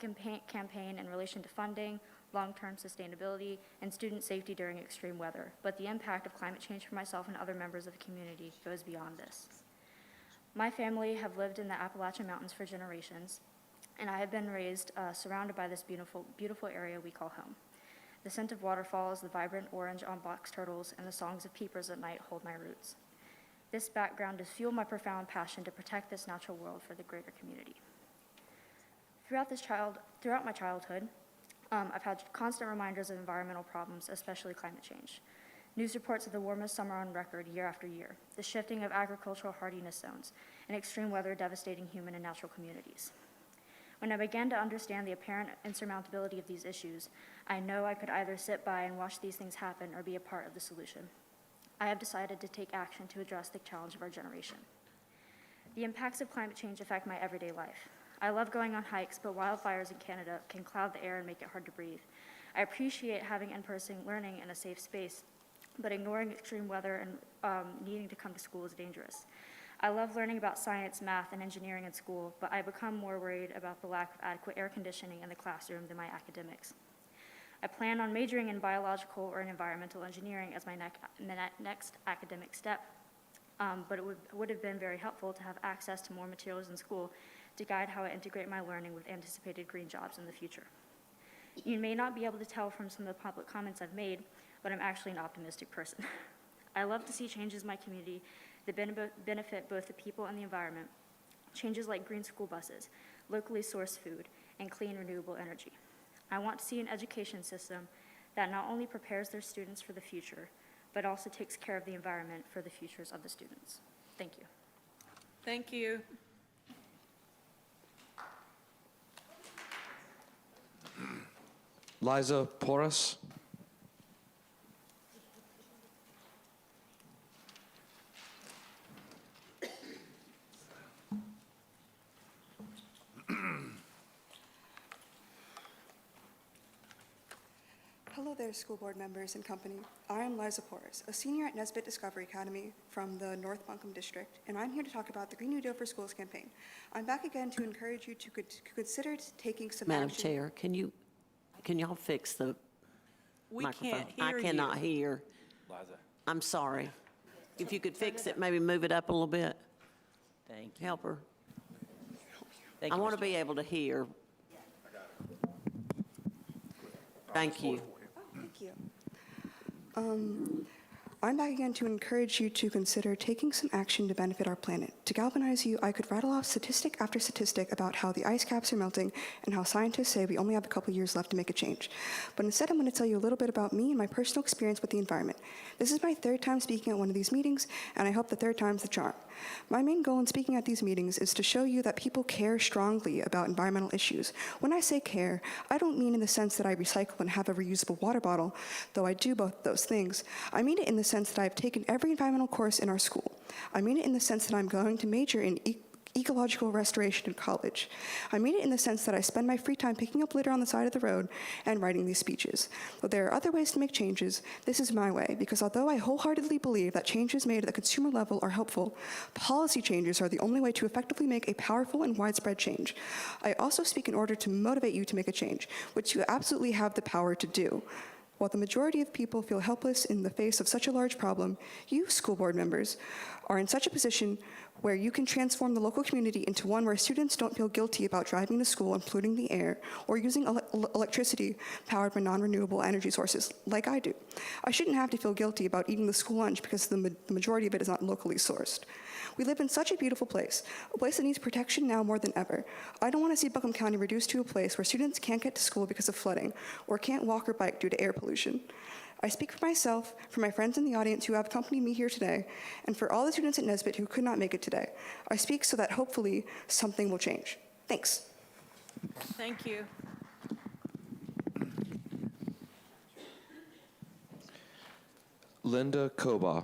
campaign in relation to funding, long-term sustainability, and student safety during extreme weather, but the impact of climate change for myself and other members of the community goes beyond this. My family have lived in the Appalachian Mountains for generations, and I have been raised surrounded by this beautiful, beautiful area we call home. The scent of waterfalls, the vibrant orange on box turtles, and the songs of peepers at night hold my roots. This background has fueled my profound passion to protect this natural world for the greater community. Throughout my childhood, I've had constant reminders of environmental problems, especially climate change. News reports of the warmest summer on record year after year, the shifting of agricultural hardiness zones, and extreme weather devastating human and natural communities. When I began to understand the apparent insurmountability of these issues, I know I could either sit by and watch these things happen or be a part of the solution. I have decided to take action to address the challenge of our generation. The impacts of climate change affect my everyday life. I love going on hikes, but wildfires in Canada can cloud the air and make it hard to breathe. I appreciate having in-person learning in a safe space, but ignoring extreme weather and needing to come to school is dangerous. I love learning about science, math, and engineering in school, but I become more worried about the lack of adequate air conditioning in the classroom than my academics. I plan on majoring in biological or in environmental engineering as my next academic step, but it would have been very helpful to have access to more materials in school to guide how I integrate my learning with anticipated green jobs in the future. You may not be able to tell from some of the public comments I've made, but I'm actually an optimistic person. I love to see changes in my community that benefit both the people and the environment, changes like green school buses, locally sourced food, and clean renewable energy. I want to see an education system that not only prepares their students for the future, but also takes care of the environment for the futures of the students. Thank you. Thank you. Liza Porras. Hello there, school board members and company. I am Liza Porras, a senior at Nesbitt Discovery Academy from the North Buncombe district, and I'm here to talk about the Green New Deal for Schools campaign. I'm back again to encourage you to consider taking some Madam action. Chair, can y'all fix the We microphone? can't hear I cannot you. hear. Liza. I'm sorry. If you could fix it, maybe move it up a little bit. Thank you. Help her. Thank I you, want to Mr. be able to hear. Thank you. Thank you. I'm back again to encourage you to consider taking some action to benefit our planet. To galvanize you, I could rattle off statistic after statistic about how the ice caps are melting and how scientists say we only have a couple years left to make a change. But instead, I'm going to tell you a little bit about me and my personal experience with the environment. This is my third time speaking at one of these meetings, and I hope the third time's the charm. My main goal in speaking at these meetings is to show you that people care strongly about environmental issues. When I say care, I don't mean in the sense that I recycle and have a reusable water bottle, though I do both those things. I mean it in the sense that I've taken every environmental course in our school. I mean it in the sense that I'm going to major in ecological restoration in college. I mean it in the sense that I spend my free time picking up litter on the side of the road and writing these speeches. Though there are other ways to make changes, this is my way, because although I wholeheartedly believe that changes made at the consumer level are helpful, policy changes are the only way to effectively make a powerful and widespread change. I also speak in order to motivate you to make a change, which you absolutely have the power to do. While the majority of people feel helpless in the face of such a large problem, you, school board members, are in such a position where you can transform the local community into one where students don't feel guilty about driving to school and polluting the air or using electricity powered by non-renewable energy sources, like I do. I shouldn't have to feel guilty about eating the school lunch because the majority of it is not locally sourced. We live in such a beautiful place, a place that needs protection now more than ever. I don't want to see Buncombe County reduced to a place where students can't get to school because of flooding or can't walk or bike due to air pollution. I speak for myself, for my friends in the audience who have accompanied me here today, and for all the students at Nesbitt who could not make it today. I speak so that hopefully something will change. Thanks. Thank you. Linda Koba.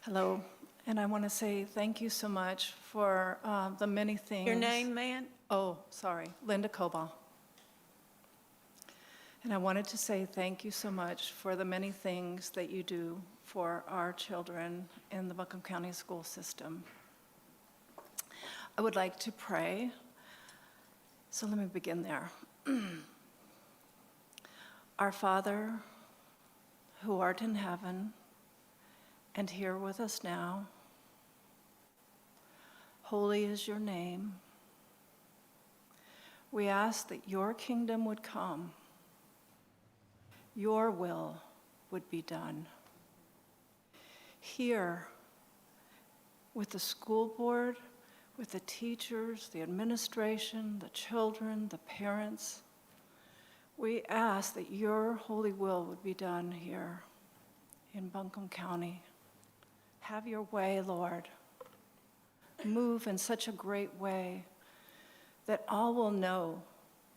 Hello, and I want to say thank you so much for the many things. Your name, man? Oh, sorry, Linda Koba. And I wanted to say thank you so much for the many things that you do for our children in the Buncombe County school system. I would like to pray, so let me begin there. Our Father, who art in heaven, and here with us now, holy is your name. We ask that your kingdom would come, your will would be done. Here, with the school board, with the teachers, the administration, the children, the parents, We ask that your holy will would be done here in Buncombe County. Have your way, Lord. Move in such a great way that all will know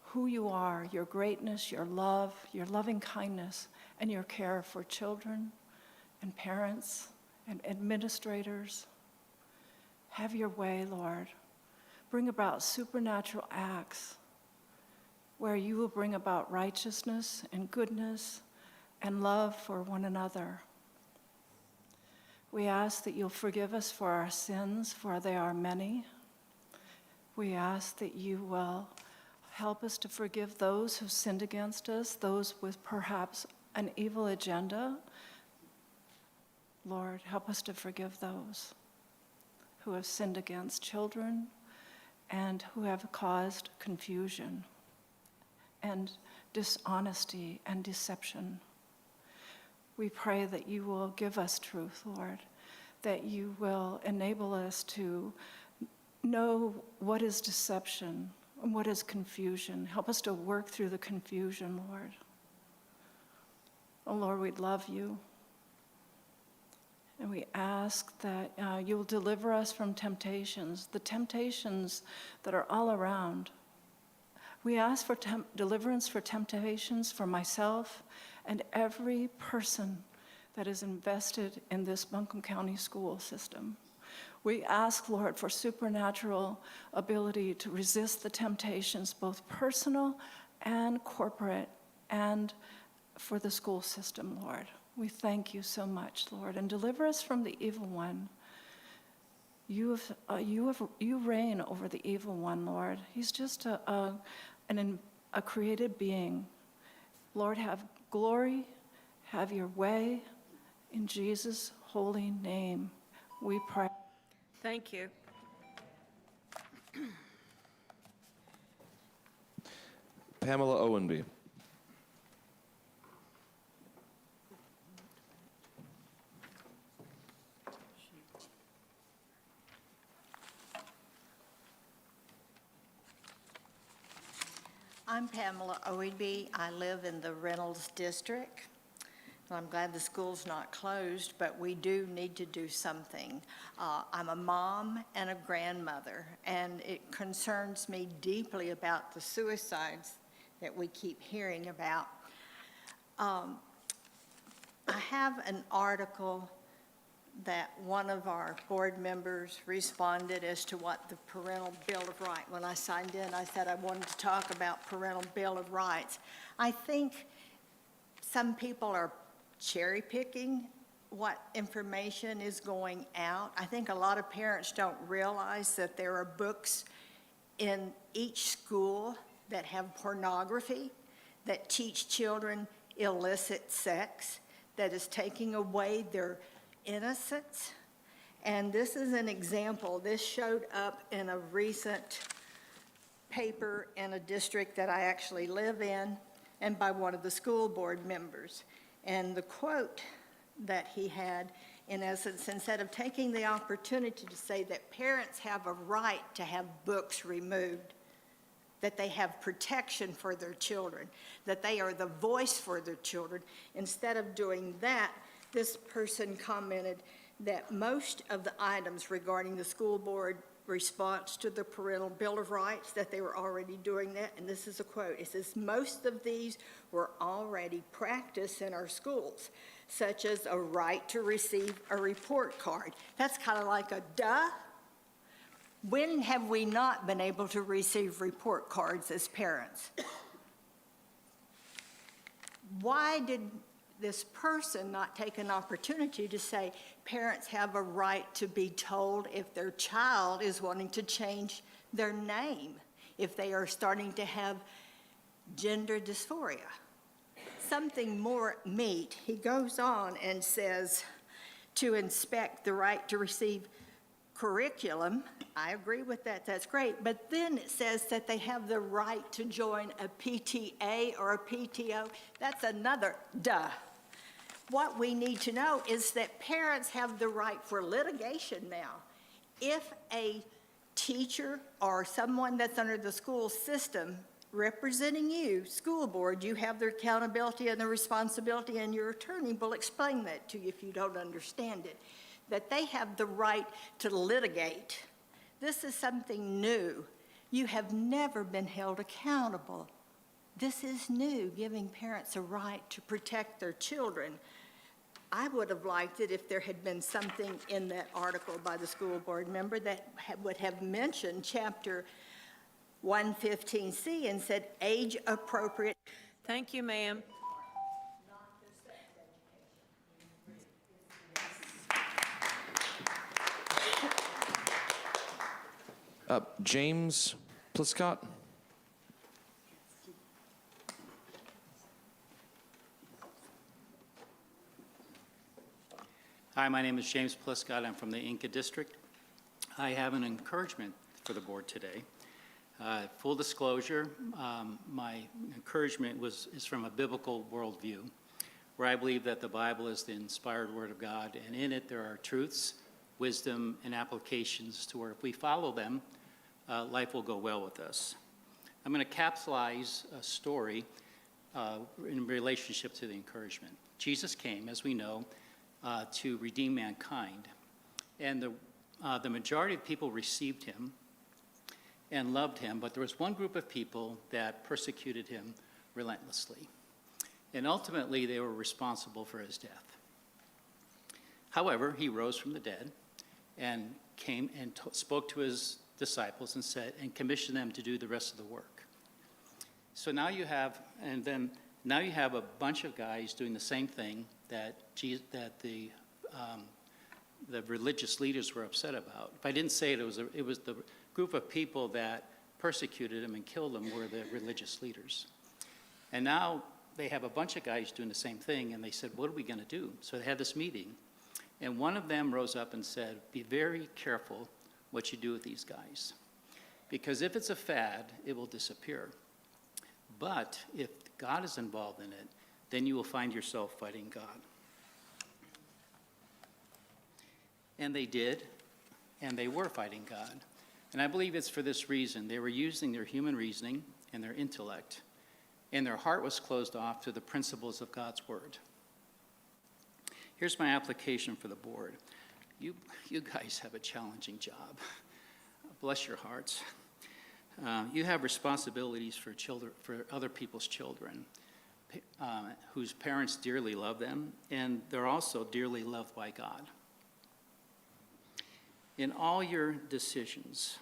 who you are, your greatness, your love, your loving kindness, and your care for children and parents and administrators. Have your way, Lord. Bring about supernatural acts where you will bring about righteousness and goodness and love for one another. We ask that you'll forgive us for our sins, for they are many. We ask that you will help us to forgive those who sinned against us, those with perhaps an evil agenda. Lord, help us to forgive those who have sinned against children and who have caused confusion and dishonesty and deception. We pray that you will give us truth, Lord, that you will enable us to know what is deception and what is confusion. Help us to work through the confusion, Lord. Oh, Lord, we love you. And we ask that you will deliver us from temptations, the temptations that are all around. We ask for deliverance for temptations for myself and every person that is invested in this Buncombe County school system. We ask, Lord, for supernatural ability to resist the temptations, both personal and corporate, and for the school system, Lord. We thank you so much, Lord, and deliver us from the evil one. You reign over the evil one, Lord. He's just a created being. Lord, have glory, have your way. In Jesus' holy name, we pray. Thank you. Pamela Owenby. I'm Pamela Owenby. I live in the Reynolds District. I'm glad the school's not closed, but we do need to do something. I'm a mom and a grandmother, and it concerns me deeply about the suicides that we keep hearing about. I have an article that one of our board members responded as to what the Parental Bill of Rights. When I signed in, I said I wanted to talk about Parental Bill of Rights. I think some people are cherry picking what information is going out. I think a lot of parents don't realize that there are books in each school that have pornography, that teach children illicit sex, that is taking away their innocence. And this is an example. This showed up in a recent paper in a district that I actually live in, and by one of the school board members. And the quote that he had, in essence, instead of taking the opportunity to say that parents have a right to have books removed, that they have protection for their children, that they are the voice for their children, instead of doing that, this person commented that most of the items regarding the school board response to the Parental Bill of Rights, that they were already doing that, and this is a quote. It says, most of these were already practiced in our schools, such as a right to receive a report card. That's kind of like a duh. When have we not been able to receive report cards as parents? Why did this person not take an opportunity to say parents have a right to be told if their child is wanting to change their name, if they are starting to have gender dysphoria? Something more meat. He goes on and says to inspect the right to receive curriculum. I agree with that, that's great. But then it says that they have the right to join a PTA or a PTO. That's another duh. What we need to know is that parents have the right for litigation now. If a teacher or someone that's under the school system representing you, school board, you have the accountability and the responsibility, and your attorney will explain that to you if you don't understand it, that they have the right to litigate. This is something new. You have never been held accountable. This is new, giving parents a right to protect their children. I would have liked it if there had been something in that article by the school board member that would have mentioned chapter 115C and said age appropriate. Thank you, ma'am. James Pliscott. Hi, my name is James Pliscott. I'm from the Inca District. I have an encouragement for the board today. Full disclosure, my encouragement is from a biblical worldview, where I believe that the Bible is the inspired word of God, and in it there are truths, wisdom, and applications to where if we follow them, life will go well with us. I'm going to capsulize a story in relationship to the encouragement. Jesus came, as we know, to redeem mankind, and the majority of people received him and loved him, but there was one group of people that persecuted him relentlessly, and ultimately they were responsible for his death. However, he rose from the dead and came and spoke to his disciples and said, and commissioned them to do the rest of the work. So now you have a bunch of guys doing the same thing that the religious leaders were upset about. If I didn't say it, it was the group of people that persecuted him and killed him were the religious leaders. And now they have a bunch of guys doing the same thing, and they said, what are we going to do? So they had this meeting, and one of them rose up and said, be very careful what you do with these guys, because if it's a fad, it will disappear. But if God is involved in it, then you will find yourself fighting God. And they did, and they were fighting God. And I believe it's for this reason. They were using their human reasoning and their intellect, and their heart was closed off to the principles of God's word. Here's my application for the board. You guys have a challenging job. Bless your hearts. You have responsibilities for children, for other people's children, whose parents dearly love them, and they're also dearly loved by God. In all your decisions,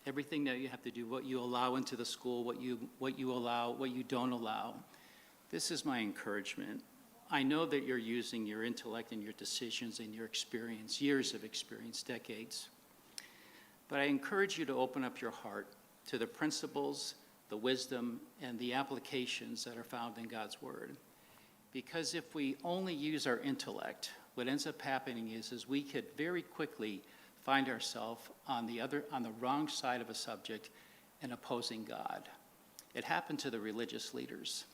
everything that you have to do, what you allow into the school, what you allow, what you don't allow, this is my encouragement. I know that you're using your intellect and your decisions and your experience, years of experience, decades. But I encourage you to open up your heart to the principles, the wisdom, and the applications that are found in God's word. Because if we only use our intellect, what ends up happening is we could very quickly find ourselves on the wrong side of a subject and opposing God. It happened to the religious leaders.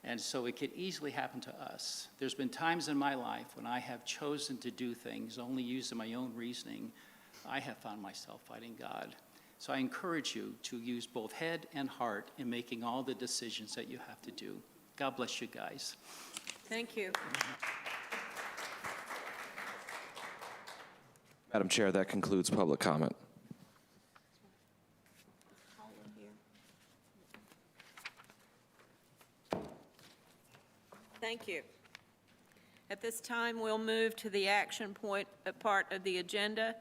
And so it could easily happen to us. There's been times in my life when I have chosen to do things only using my own reasoning. I have found myself fighting God. So I encourage you to use both head and heart in making all the decisions that you have to do. God bless you guys. Thank you. Madam Chair, that concludes public comment. Thank you. At this time, we'll move to the action point part of the agenda.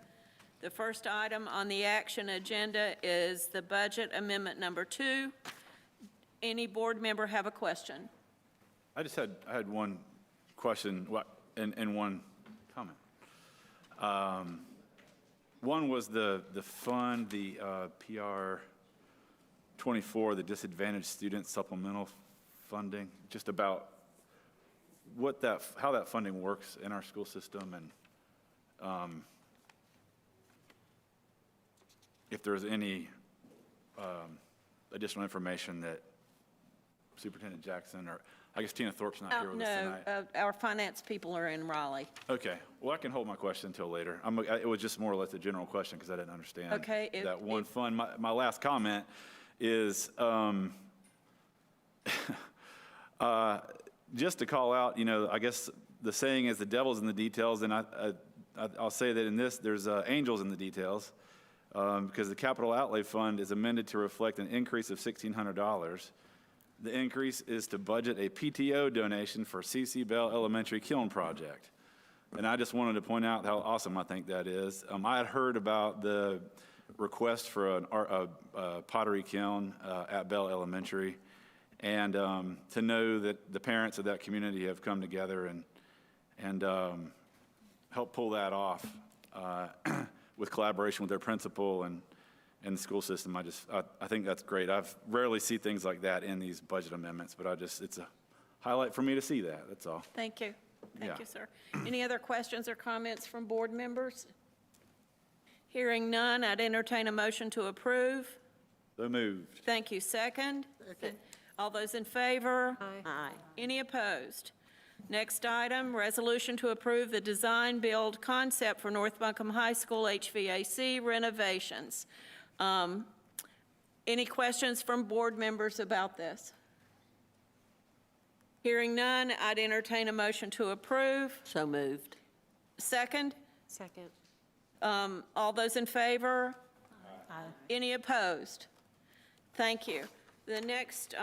The first item on the action agenda is the budget amendment number 2. Any board member have a question? I had one question and one comment. One was the fund, the PR 24, the disadvantaged student supplemental funding, just about how that funding works in our school system, and if there's any additional information that Superintendent Jackson, or I guess Tina Thorpe's not here with us tonight. Our finance people are in Raleigh. Okay, well, I can hold my question until later. It was just more or less a general question because I didn't understand Okay, that one fund. My last comment is just to call out, I guess the saying is the devil's in the details, and I'll say that in this, there's angels in the details, because the capital outlay fund is amended to reflect an increase of $1,600. The increase is to budget a PTO donation for C.C. Bell Elementary Kiln Project. And I just wanted to point out how awesome I think that is. I had heard about the request for a pottery kiln at Bell Elementary, and to know that the parents of that community have come together and help pull that off with collaboration with their principal and the school system. I think that's great. I've rarely see things like that in these budget amendments, but it's a highlight for me to see that, that's all. Thank you. Thank Yeah. you, sir. Any other questions or comments from board members? Hearing none, I'd entertain a motion to approve. So moved. Thank you. Second? All those in favor? Aye. Any opposed? Next item, resolution to approve the design build concept for North Buncombe High School HVAC renovations. Any questions from board members about this? Hearing none, I'd entertain a motion to approve. So moved. Second? Second. All those in favor? Aye. Any opposed? Thank you. The next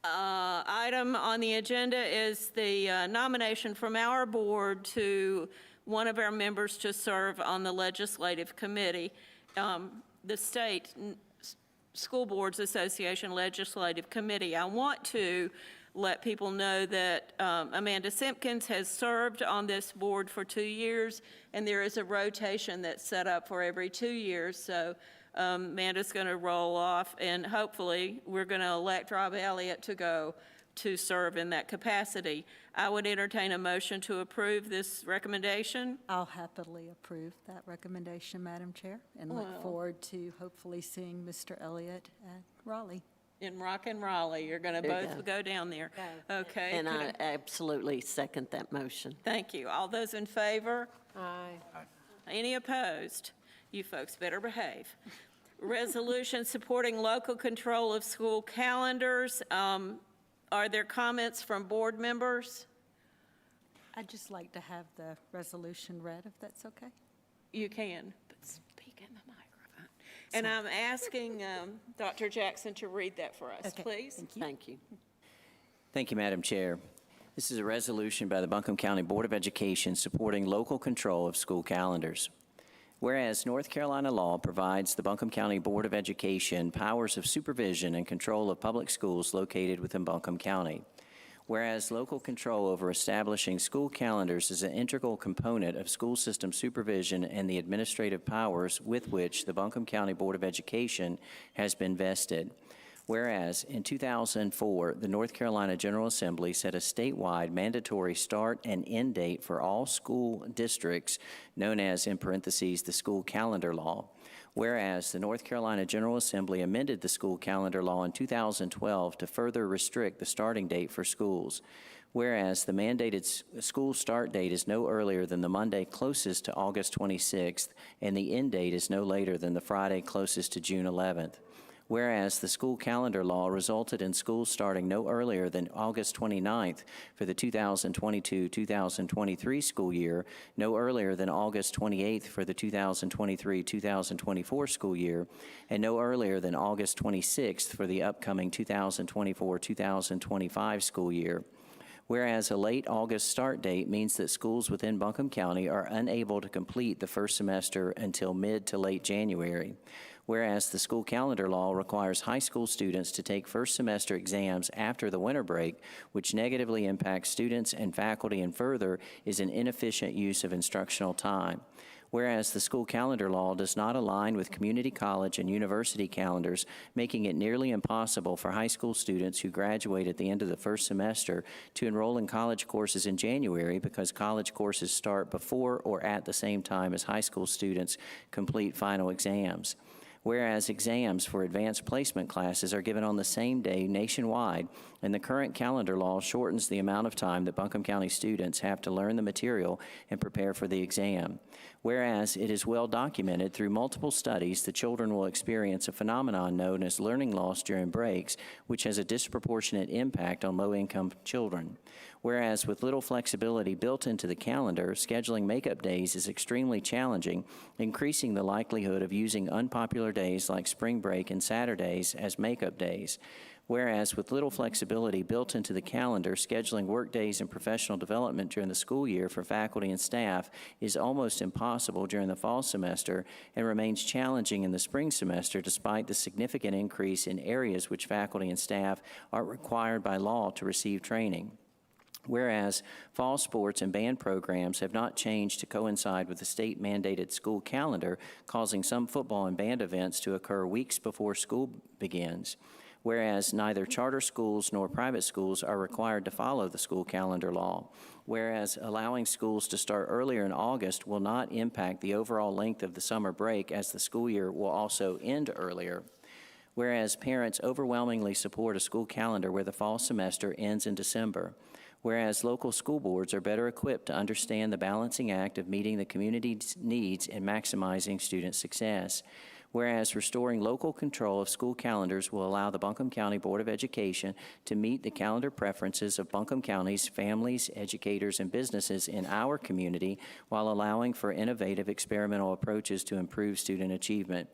item on the agenda is the nomination from our board to one of our members to serve on the legislative committee. The State School Boards Association Legislative Committee. I want to let people know that Amanda Simpkins has served on this board for 2 years, and there is a rotation that's set up for every 2 years. So Amanda's going to roll off, and hopefully we're going to elect Rob Elliott to go to serve in that capacity. I would entertain a motion to approve this recommendation. I'll happily approve that recommendation, Madam Chair, and look forward to hopefully seeing Mr. Elliott at Raleigh. In Rock and Raleigh, you're going to There you both go. go down there. Okay. And I absolutely second that motion. Thank you. All those in favor? Aye. Any opposed? You folks better behave. Resolution supporting local control of school calendars. Are there comments from board members? I'd just like to have the resolution read, if that's okay. You can, but speak in the microphone. And I'm asking Dr. Jackson to read that for us, Okay. please. Thank you. Thank you, Madam Chair. This is a resolution by the Buncombe County Board of Education supporting local control of school calendars. Whereas North Carolina law provides the Buncombe County Board of Education powers of supervision and control of public schools located within Buncombe County. Whereas local control over establishing school calendars is an integral component of school system supervision and the administrative powers with which the Buncombe County Board of Education has been vested. Whereas in 2004, the North Carolina General Assembly set a statewide mandatory start and end date for all school districts, known as, in parentheses, the school calendar law. Whereas the North Carolina General Assembly amended the school calendar law in 2012 to further restrict the starting date for schools. Whereas the mandated school start date is no earlier than the Monday closest to August 26th, and the end date is no later than the Friday closest to June 11th. Whereas the school calendar law resulted in schools starting no earlier than August 29th for the 2022-2023 school year, no earlier than August 28th for the 2023-2024 school year, and no earlier than August 26th for the upcoming 2024-2025 school year. Whereas a late August start date means that schools within Buncombe County are unable to complete the first semester until mid to late January. Whereas the school calendar law requires high school students to take first semester exams after the winter break, which negatively impacts students and faculty and further is an inefficient use of instructional time. Whereas the school calendar law does not align with community college and university calendars, making it nearly impossible for high school students who graduate at the end of the first semester to enroll in college courses in January because college courses start before or at the same time as high school students complete final exams. Whereas exams for advanced placement classes are given on the same day nationwide, and the current calendar law shortens the amount of time that Buncombe County students have to learn the material and prepare for the exam. Whereas it is well documented through multiple studies, the children will experience a phenomenon known as learning loss during breaks, which has a disproportionate impact on low-income children. Whereas with little flexibility built into the calendar, scheduling makeup days is extremely challenging, increasing the likelihood of using unpopular days like spring break and Saturdays as makeup days. Whereas with little flexibility built into the calendar, scheduling work days and professional development during the school year for faculty and staff is almost impossible during the fall semester and remains challenging in the spring semester despite the significant increase in areas which faculty and staff are required by law to receive training. Whereas fall sports and band programs have not changed to coincide with the state-mandated school calendar, causing some football and band events to occur weeks before school begins. Whereas neither charter schools nor private schools are required to follow the school calendar law. Whereas allowing schools to start earlier in August will not impact the overall length of the summer break, as the school year will also end earlier. Whereas parents overwhelmingly support a school calendar where the fall semester ends in December. Whereas local school boards are better equipped to understand the balancing act of meeting the community's needs and maximizing student success. Whereas restoring local control of school calendars will allow the Buncombe County Board of Education to meet the calendar preferences of Buncombe County's families, educators, and businesses in our community while allowing for innovative experimental approaches to improve student achievement.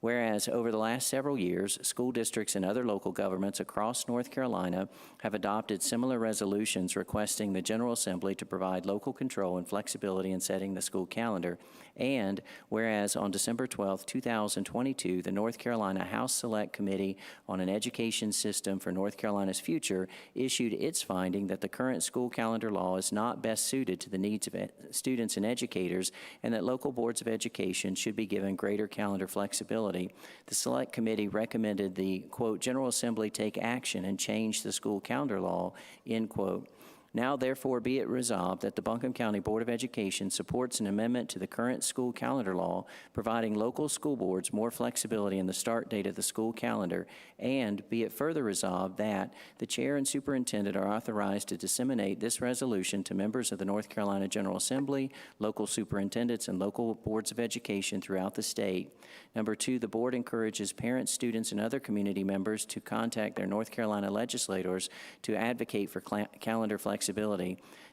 Whereas over the last several years, school districts and other local governments across North Carolina have adopted similar resolutions requesting the General Assembly to provide local control and flexibility in setting the school calendar. And whereas on December 12, 2022, the North Carolina House Select Committee on an Education System for North Carolina's Future issued its finding that the current school calendar law is not best suited to the needs of students and educators, and that local boards of education should be given greater calendar flexibility. The Select Committee recommended the, quote, General Assembly take action and change the school calendar law, end quote. Now, therefore, be it resolved that the Buncombe County Board of Education supports an amendment to the current school calendar law, providing local school boards more flexibility in the start date of the school calendar, and be it further resolved that the chair and superintendent are authorized to disseminate this resolution to members of the North Carolina General Assembly, local superintendents, and local boards of education throughout the state. Number two, the board encourages parents, students, and other community members to contact their North Carolina legislators to advocate for calendar flexibility.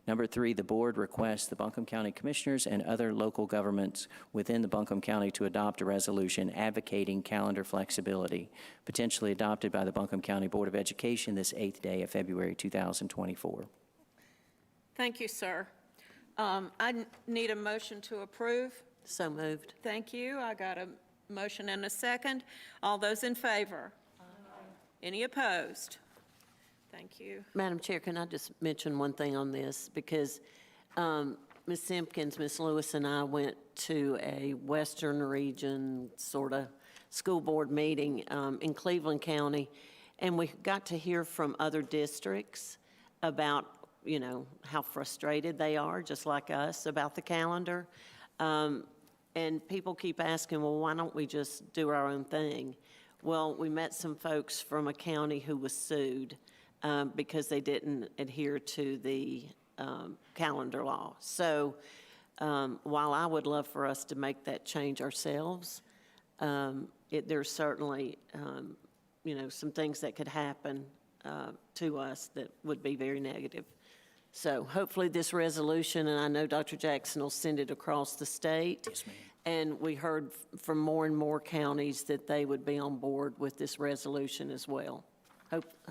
Number three, the board requests the Buncombe County Commissioners and other local governments within the Buncombe County to adopt a resolution advocating calendar flexibility, potentially adopted by the Buncombe County Board of Education this 8th day of February 2024. Thank you, sir. I need a motion to approve. So moved. Thank you. I got a motion and a second. All those in favor? Aye. Any opposed? Thank you. Madam Chair, can I just mention one thing on this? Because Ms. Simpkins, Ms. Lewis, and I went to a Western region sort of school board meeting in Cleveland County, and we got to hear from other districts about, you know, how frustrated they are, just like us, about the calendar. And people keep asking, well, why don't we just do our own thing? Well, we met some folks from a county who was sued because they didn't adhere to the calendar law. So while I would love for us to make that change ourselves, there's certainly, you know, some things that could happen to us that would be very negative. So hopefully this resolution, and I know Dr. Jackson will send it across the state. Yes, ma'am. And we heard from more and more counties that they would be on board with this resolution as well.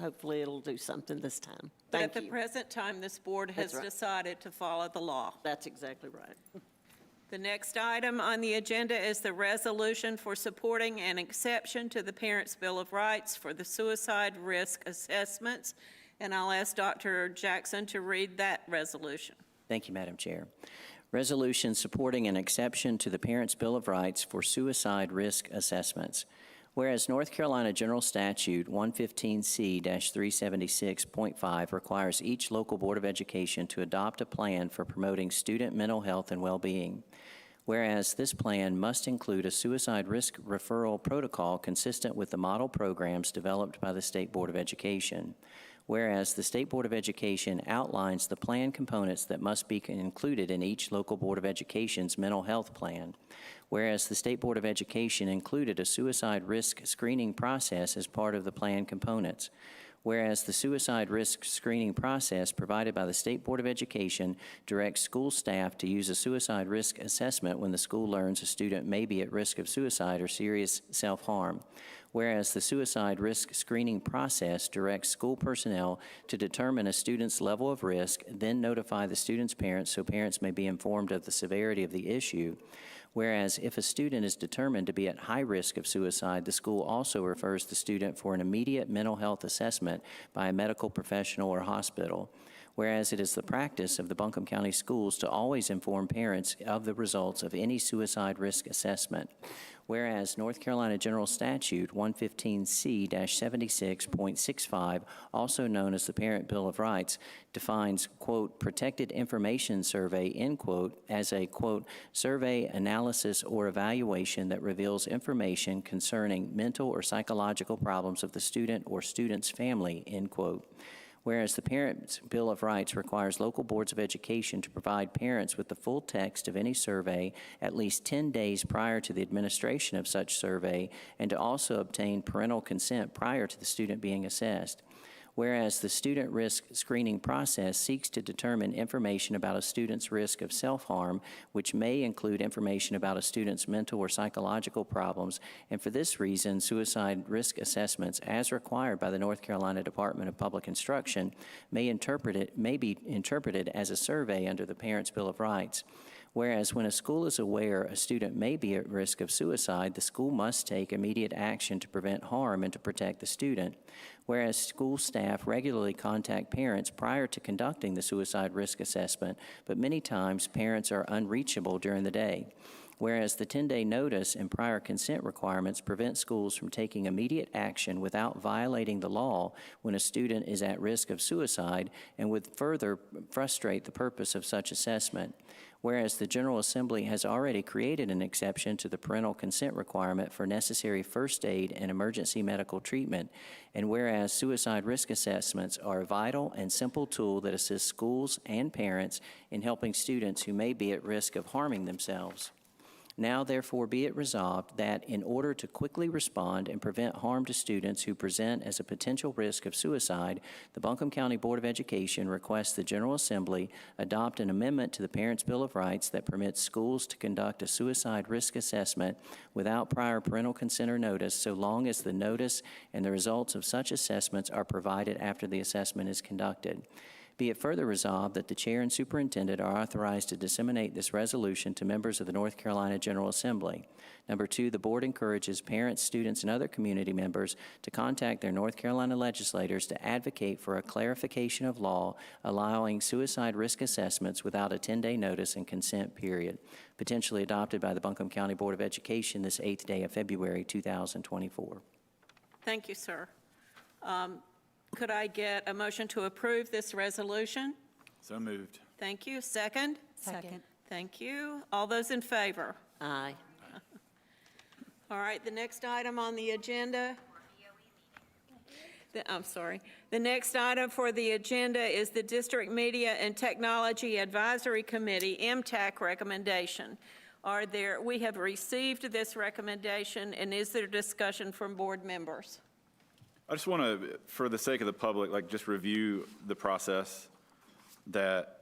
Hopefully it'll do something this time. But Thank at you. the present time, this board has That's right. decided to follow the law. That's exactly right. The next item on the agenda is the resolution for supporting an exception to the Parents' Bill of Rights for the suicide risk assessments. And I'll ask Dr. Jackson to read that resolution. Thank you, Madam Chair. Resolution supporting an exception to the Parents' Bill of Rights for suicide risk assessments. Whereas North Carolina General Statute 115C-376.5 requires each local board of education to adopt a plan for promoting student mental health and well-being. Whereas this plan must include a suicide risk referral protocol consistent with the model programs developed by the State Board of Education. Whereas the State Board of Education outlines the plan components that must be included in each local Board of Education's mental health plan. Whereas the State Board of Education included a suicide risk screening process as part of the plan components. Whereas the suicide risk screening process provided by the State Board of Education directs school staff to use a suicide risk assessment when the school learns a student may be at risk of suicide or serious self-harm. Whereas the suicide risk screening process directs school personnel to determine a student's level of risk, then notify the student's parents so parents may be informed of the severity of the issue. Whereas if a student is determined to be at high risk of suicide, the school also refers the student for an immediate mental health assessment by a medical professional or hospital. Whereas it is the practice of the Buncombe County Schools to always inform parents of the results of any suicide risk assessment. Whereas North Carolina General Statute 115C-76.65, also known as the Parent Bill of Rights, defines, quote, protected information survey, end quote, as a, quote, survey, analysis, or evaluation that reveals information concerning mental or psychological problems of the student or student's family, end quote. Whereas the Parent Bill of Rights requires local boards of education to provide parents with the full text of any survey at least 10 days prior to the administration of such survey, and to also obtain parental consent prior to the student being assessed. Whereas the student risk screening process seeks to determine information about a student's risk of self-harm, which may include information about a student's mental or psychological problems, and for this reason, suicide risk assessments, as required by the North Carolina Department of Public Instruction, may be interpreted as a survey under the Parents' Bill of Rights. Whereas when a school is aware a student may be at risk of suicide, the school must take immediate action to prevent harm and to protect the student. Whereas school staff regularly contact parents prior to conducting the suicide risk assessment, but many times parents are unreachable during the day. Whereas the 10-day notice and prior consent requirements prevent schools from taking immediate action without violating the law when a student is at risk of suicide, and would further frustrate the purpose of such assessment. Whereas the General Assembly has already created an exception to the parental consent requirement for necessary first aid and emergency medical treatment, and whereas suicide risk assessments are a vital and simple tool that assists schools and parents in helping students who may be at risk of harming themselves. Now, therefore, be it resolved that in order to quickly respond and prevent harm to students who present as a potential risk of suicide, the Buncombe County Board of Education requests the General Assembly adopt an amendment to the Parents' Bill of Rights that permits schools to conduct a suicide risk assessment without prior parental consent or notice, so long as the notice and the results of such assessments are provided after the assessment is conducted. Be it further resolved that the Chair and Superintendent are authorized to disseminate this resolution to members of the North Carolina General Assembly. Number two, the Board encourages parents, students, and other community members to contact their North Carolina legislators to advocate for a clarification of law allowing suicide risk assessments without a 10-day notice and consent period, potentially adopted by the Buncombe County Board of Education this 8th day of February 2024. Thank you, sir. Could I get a motion to approve this resolution? So moved. Thank you. Second? Second. Thank you. All those in favor? Aye. All right, the next item on the agenda. I'm sorry. The next item for the agenda is the District Media and Technology Advisory Committee, MTAC recommendation. We have received this recommendation, and is there discussion from board members? I just want to, for the sake of the public, just review the process that,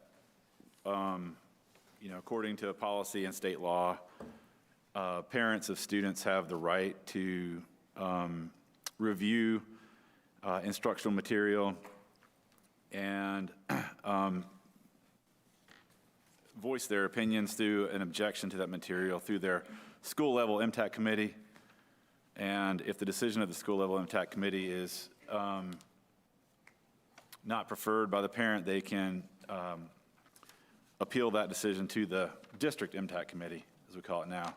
according to policy and state law, parents of students have the right to review instructional material and voice their opinions through an objection to that material through their school-level MTAC committee. And if the decision of the school-level MTAC committee is not preferred by the parent, they can appeal that decision to the district MTAC committee, as we call it now.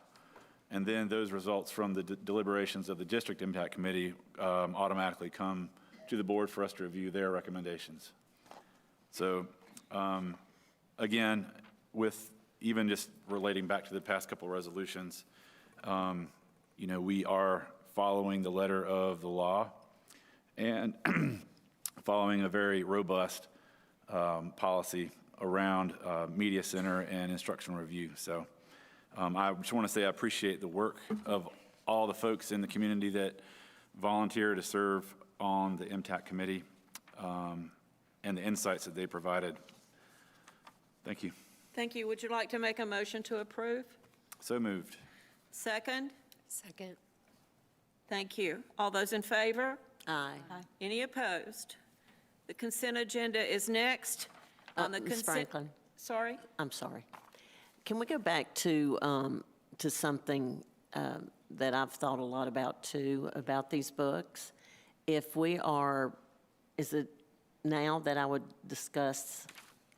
And then those results from the deliberations of the district MTAC committee automatically come to the board for us to review their recommendations. So again, with even just relating back to the past couple resolutions, we are following the letter of the law and following a very robust policy around media center and instructional review. So I just want to say I appreciate the work of all the folks in the community that volunteer to serve on the MTAC committee and the insights that they provided. Thank you. Thank you. Would you like to make a motion to approve? So moved. Second? Second. Thank you. All those in favor? Aye. Any opposed? The consent agenda is next. On the Ms. consent. Franklin, Sorry? I'm sorry. Can we go back to something that I've thought a lot about too, about these books? If we are, is it now that I would discuss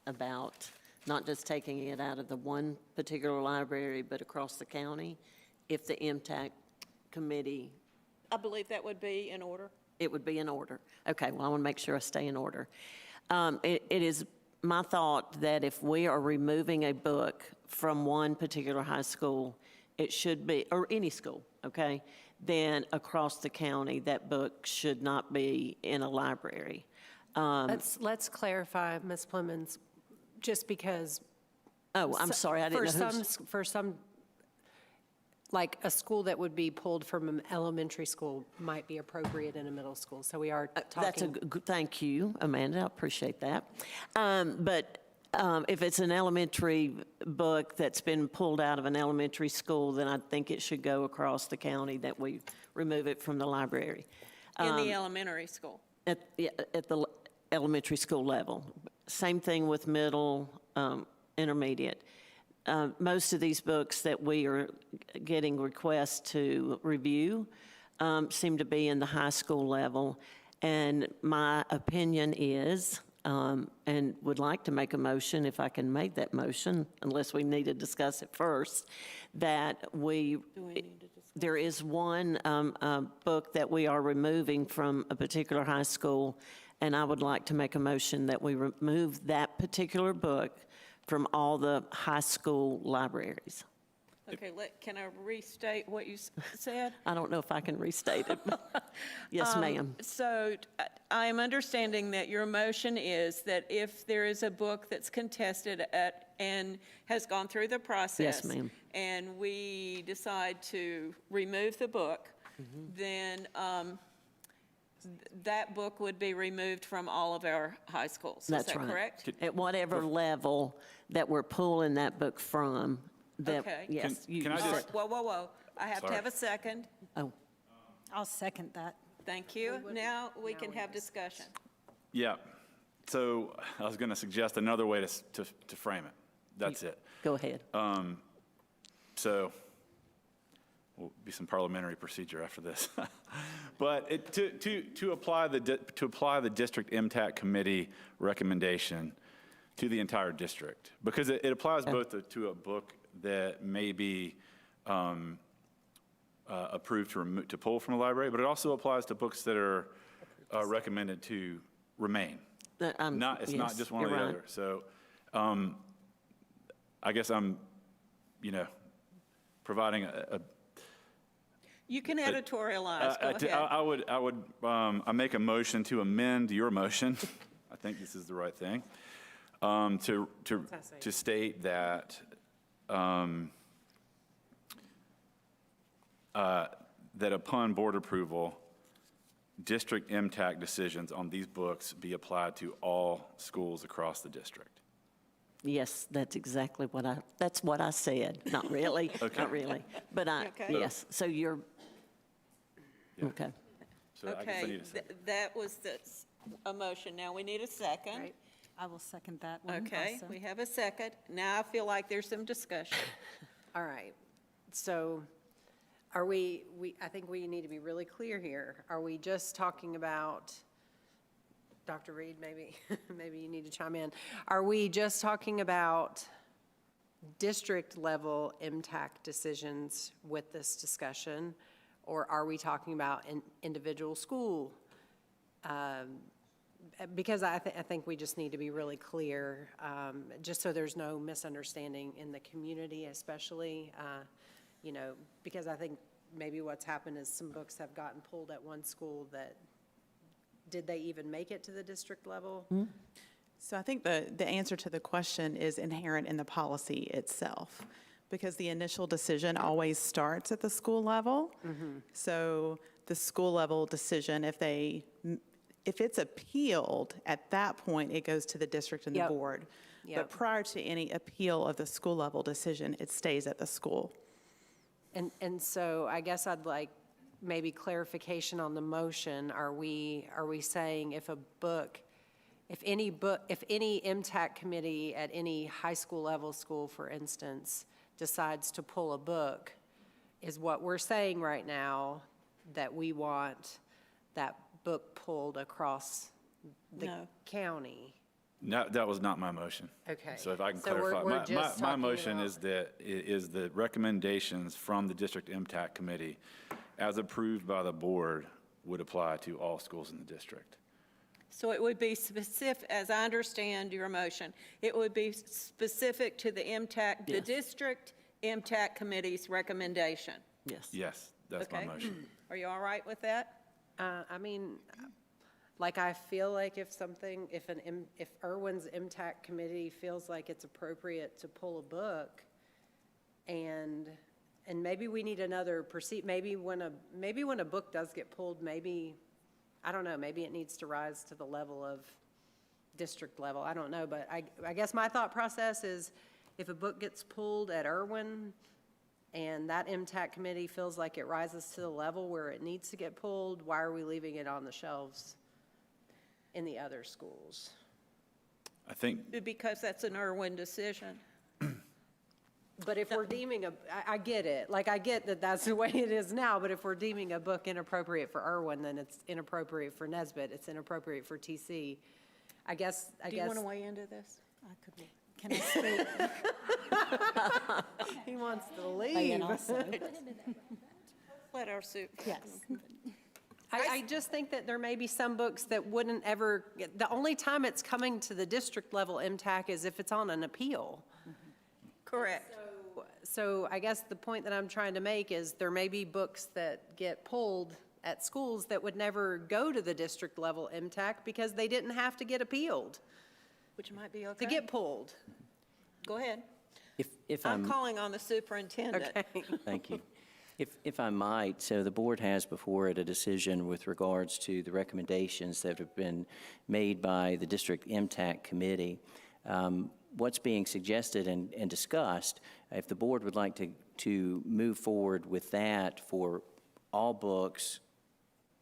about not just taking it out of the one particular library, but across the county, if the MTAC committee, I believe that would be in order. it would be in order. Okay, well, I want to make sure I stay in order. It is my thought that if we are removing a book from one particular high school, it should be, or any school, okay, then across the county, that book should not be in a library. Let's clarify, Ms. Plemons, just because. Oh, I'm sorry, I didn't know who's. For some, like a school that would be pulled from an elementary school might be appropriate in a middle school. So we are That's a talking. good, thank you, Amanda, I appreciate that. But if it's an elementary book that's been pulled out of an elementary school, then I think it should go across the county, that we remove it from the library. In the elementary school. At the elementary school level. Same thing with middle, intermediate. Most of these books that we are getting requests to review seem to be in the high school level. And my opinion is, and would like to make a motion, if I can make that motion, unless we need to discuss it first, that there is one book that we are removing from a particular high school, and I would like to make a motion that we remove that particular book from all the high school libraries. Okay, can I restate what you said? I don't know if I can restate it. Yes, ma'am. So I am understanding that your motion is that if there is a book that's contested and has gone through the process. Yes, ma'am. And we decide to remove the book, then that book would be removed from all of our high schools. That's Is that right. correct? At whatever level that we're pulling that book from. That, Okay. yes. Can I All just- right, whoa. I have to Sorry. have a second. Oh, I'll second that. Thank you. Now we can have discussion. Yeah. So I was going to suggest another way to frame it. That's it. go ahead. So will be some parliamentary procedure after this. But to apply the district MTAC committee recommendation to the entire district, because it applies both to a book that may be approved to pull from a library, but it also applies to books that are recommended to remain. It's not yes, just one or you're the right. other. So I guess I'm, providing a You can editorialize. Go ahead. I make a motion to amend your motion. I think this is the right thing. To state that that upon board approval, district MTAC decisions on these books be applied to all schools across the district. Yes, that's exactly that's what I said. Not really, Okay. not really. But Okay. yes, so you're, Yeah. okay. So I guess I Okay, need a second. that was a motion. Now we need a second. Right. I will second that one Okay, also. we have a second. Now I feel like there's some discussion. All right. So I think we need to be really clear here. Are we just talking about, Dr. Reed, maybe you need to chime in. Are we just talking about district-level MTAC decisions with this discussion? Or are we talking about an individual school because I think we just need to be really clear, just so there's no misunderstanding in the community especially, because I think maybe what's happened is some books have gotten pulled at one school that, did they even make it to the district level? So I think the answer to the question is inherent in the policy itself, because the initial decision always starts at the school level. So the school level decision, if it's appealed, at that point, it goes to the district and the board. But prior to any appeal of the school level decision, it stays at the school. And so I guess I'd like maybe clarification on the motion. Are we saying if any MTAC committee at any high school level school, for instance, decides to pull a book, is what we're saying right now that we want that book pulled across the county? No, that was not my motion. Okay. So if I can So we're clarify, just my talking motion about- is the recommendations from the district MTAC committee, as approved by the board, would apply to all schools in the district. So it would be specific, as I understand your motion, it would be specific to the MTAC, the district MTAC committee's recommendation. Yes. Yes, that's my motion. Are you all right with that? I mean, like, I feel like if Irwin's MTAC committee feels like it's appropriate to pull a book, and maybe we need another maybe when a book does get pulled, maybe, I don't know, maybe it needs to rise to the level of district level. I don't know, but I guess my thought process is if a book gets pulled at Irwin and that MTAC committee feels like it rises to the level where it needs to get pulled, why are we leaving it on the shelves in the other schools? I think, Because that's an Irwin decision. But if we're deeming I get it. Like, I get that that's the way it is now, but if we're deeming a book inappropriate for Irwin, then it's inappropriate for Nesbitt, it's inappropriate for TC. I guess. Do you want to weigh into this? Can I speak? He wants to leave. Let our suit. Yes. I just think that there may be some books that wouldn't ever, the only time it's coming to the district level MTAC is if it's on an appeal. Correct. So I guess the point that I'm trying to make is there may be books that get pulled at schools that would never go to the district level MTAC because they didn't have to get appealed. Which might be okay. To get pulled. Go ahead. If I'm calling on the superintendent. Okay. Thank you. If I might, so the board has before it a decision with regards to the recommendations that have been made by the district MTAC committee. What's being suggested and discussed, if the board would like to move forward with that for all books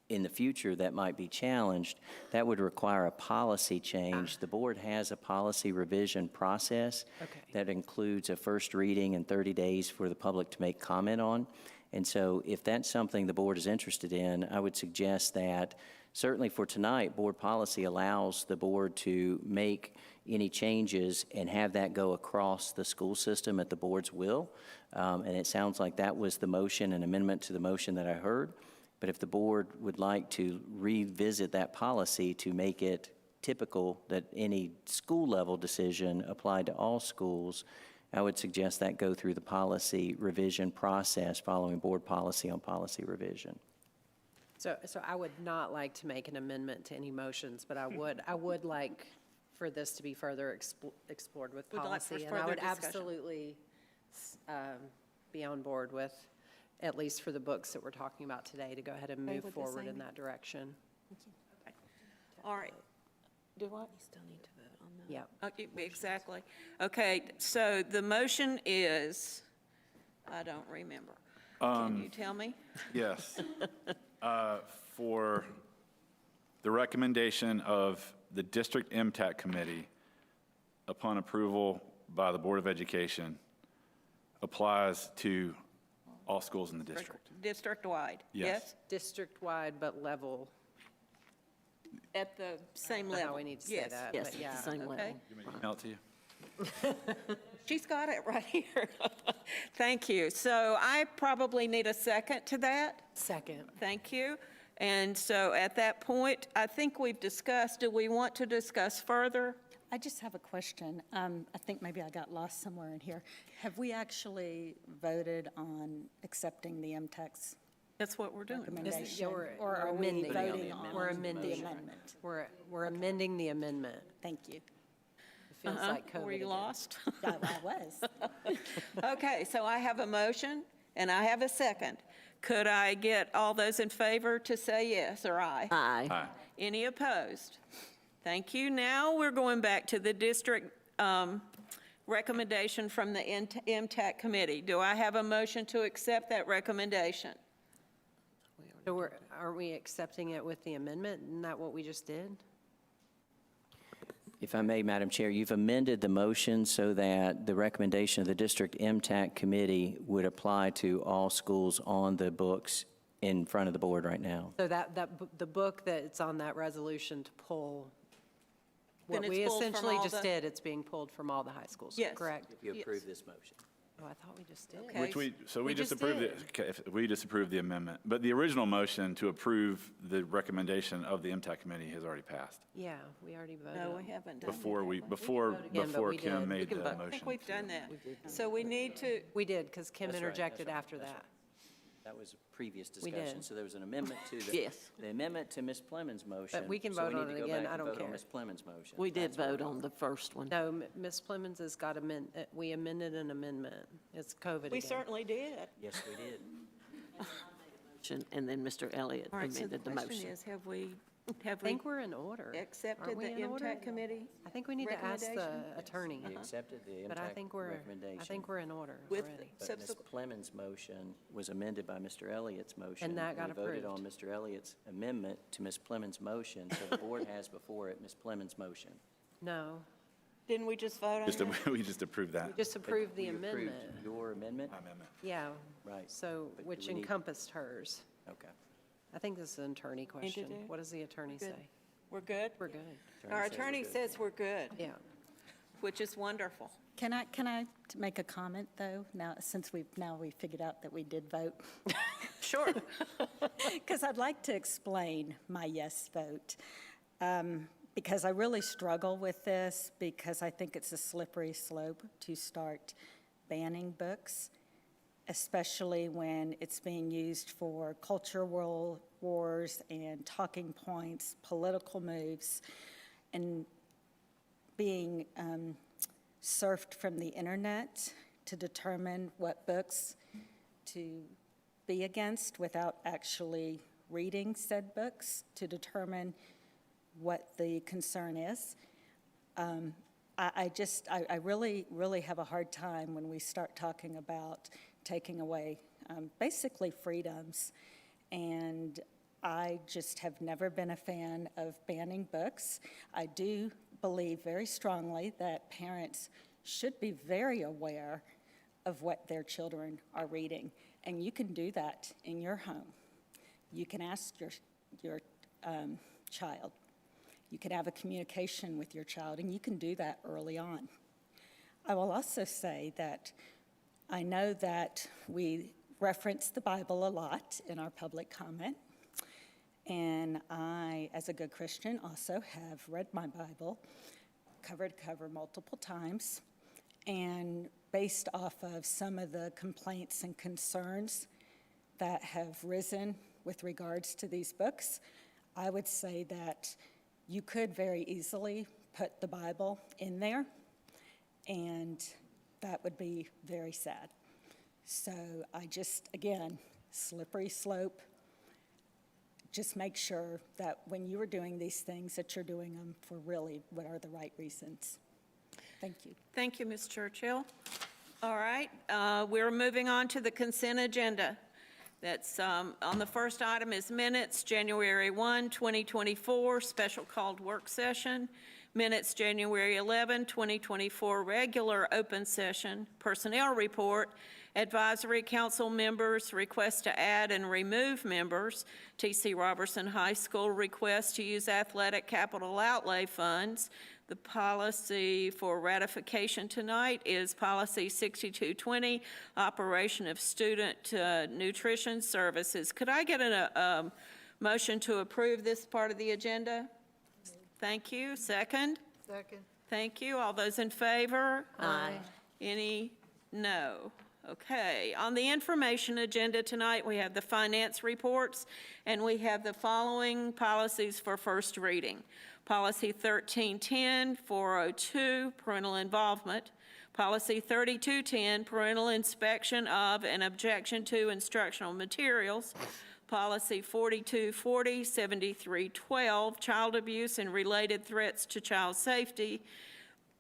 in the future that might be challenged, that would require a policy change. The board has a policy revision process that includes a first reading and 30 days for the public to make comment on. And so if that's something the board is interested in, I would suggest that certainly for tonight, board policy allows the board to make any changes and have that go across the school system at the board's will. And it sounds like that was the motion, an amendment to the motion that I heard. But if the board would like to revisit that policy to make it typical that any school level decision applied to all schools, I would suggest that go through the policy revision process following board policy on policy revision. So I would not like to make an amendment to any motions, but I would like for this to be further explored with policy. And I would absolutely be on board with, at least for the books that we're talking about today, to go ahead and move forward in that direction. Okay. All right. Do what? You still need to vote on that. Yeah. Okay, exactly. Okay, so the motion is, I don't remember. Can you tell me? yes. For the recommendation of the district MTAC committee upon approval by the Board of Education applies to all schools in the district. District-wide, Yes. yes? District-wide, but level. At the same I don't know how level? we need to say Yes. that, Yes, but yeah. it's the same level. Okay. Email it to you. She's got it right here. Thank you. So I probably need a second to that. Second. Thank you. And so at that point, I think we've discussed, do we want to discuss further? I just have a question. I think maybe I got lost somewhere in here. Have we actually voted on accepting the MTEC's That's what we're doing. recommendation? we're Or are we amending. voting on We're the amending. amendment? We're amending the amendment. Thank you. It feels like COVID Were you again. lost? I was. Okay, so I have a motion and I have a second. Could I get all those in favor to say yes or aye? Aye. Aye. Any opposed? Thank you. Now we're going back to the district recommendation from the MTAC committee. Do I have a motion to accept that recommendation? So are we accepting it with the amendment? Isn't that what we just did? If I may, Madam Chair, you've amended the motion so that the recommendation of the District MTAC Committee would apply to all schools on the books in front of the board right now. So the book that's on that resolution to pull, Then what it's we pulled from essentially all just the- did, it's being pulled from all the high schools, Yes. correct? If you approve this motion. Oh, I thought we just did. Okay. We just approved it. Okay, we just approved the amendment. But the original motion to approve the recommendation of the MTAC committee has already passed. Yeah, we already voted. No, on we it. haven't done Before that. we, vote before again, but we Kim did. made We the can vote. motion. I think we've done that. We did. So we need to, We did, because Kim That's right, interjected that's right, after that's that. That was previous We discussion. did. So there was an amendment to the. Yes. The amendment to Ms. Plemons' motion. we can so vote need on to it go again. back I and don't vote on care. Ms. Plemons' motion. We did That's what vote we're on the first one. No, Ms. Plemons has got we amended an amendment. It's COVID again. we certainly did. Yes, we did. And then Mr. Elliott All right, so the amended the question motion. is, have we I think we're in order. accepted Aren't the we in order? MTAC committee? I think we need to ask the recommendation? attorney. We accepted the But I MTAC think recommendation. we're in order With already. But Ms. Plemons' motion was amended by Mr. Elliott's motion. And that got We voted approved. on Mr. Elliott's amendment to Ms. Plemons' motion, so the board has before it Ms. Plemons' motion. No, Didn't we just vote on that? We just approved that. we just approved the You approved amendment. your amendment? Yeah, Right. so, But which do we need- encompassed hers. Okay. I think this is an attorney question. do? What does the attorney Good. say? We're good? We're good. Our says we're attorney good. says we're good, Yeah. which is wonderful. Can I make a comment, though, now, since we figured out that we did vote? Sure. Because I'd like to explain my yes vote. Because I really struggle with this, because I think it's a slippery slope to start banning books, especially when it's being used for culture wars and talking points, political moves, and being surfed from the internet to determine what books to be against without actually reading said books to determine what the concern is. I really have a hard time when we start talking about taking away basically freedoms. And I just have never been a fan of banning books. I do believe very strongly that parents should be very aware of what their children are reading. And you can do that in your home. You can ask your child. You can have a communication with your child, and you can do that early on. I will also say that I know that we reference the Bible a lot in our public comment, and I, as a good Christian, also have read my Bible cover to cover multiple times, and based off of some of the complaints and concerns that have risen with regards to these books, I would say that you could very easily put the Bible in there, and that would be very sad. So I just, again, slippery slope. Just make sure that when you are doing these things, that you're doing them for really what are the right reasons. Thank you. Thank you, Ms. Churchill. All right, we're moving on to the consent agenda. That's on the first item is minutes, January 1, 2024, special called work session. Minutes, January 11, 2024, regular open session. Personnel report, advisory council members, request to add and remove members. T.C. Robertson High School request to use athletic capital outlay funds. The policy for ratification tonight is Policy 6220, Operation of Student Nutrition Services. Could I get a Motion to approve this part of the agenda? Thank you. Second? Second. Thank you. All those in favor? Aye. Any no? Okay. On the information agenda tonight, we have the finance reports, and we have the following policies for first reading. Policy 1310, 402, parental involvement. Policy 3210, parental inspection of and objection to instructional materials. Policy 4240, 7312, child abuse and related threats to child safety.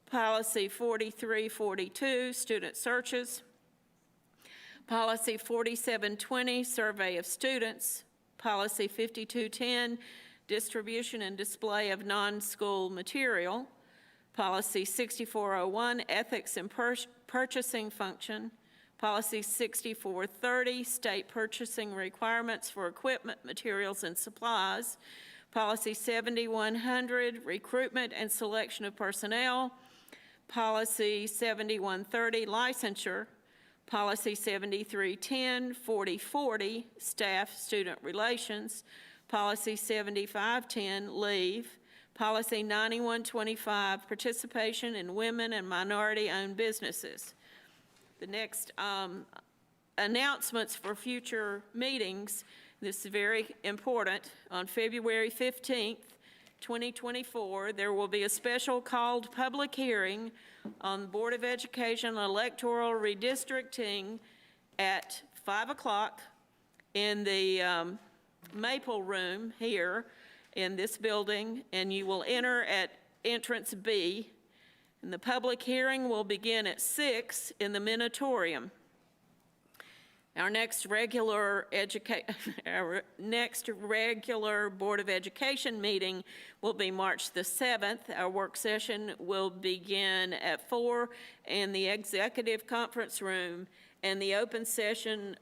Policy 4342, student searches. Policy 4720, survey of students. Policy 5210, distribution and display of non-school material. Policy 6401, ethics and purchasing function. Policy 6430, state purchasing requirements for equipment, materials, and supplies. Policy 7100, recruitment and selection of personnel. Policy 7130, licensure. Policy 7310, 4040, staff-student relations. Policy 7510, leave. Policy 9125, participation in women and minority-owned businesses. The next announcements for future meetings, this is very important. On February 15th, 2024, there will be a special called public hearing on the Board of Education electoral redistricting at 5 o'clock in the Maple Room here in this building, and you will enter at entrance B. And the public hearing will begin at 6 in the Minotaurium. Our next regular Board of Education meeting will be March the 7th. Our work session will begin at 4 in the executive conference room, and the open session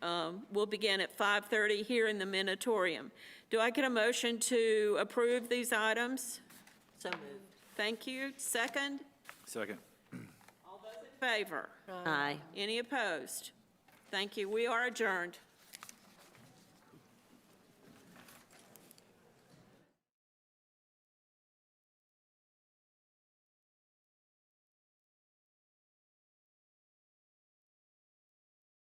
will begin at 5:30 here in the Minotaurium. Do I get a motion to approve these items? So moved. Thank you. Second? Second. All those in favor? Aye. Any opposed? Thank you. We are adjourned.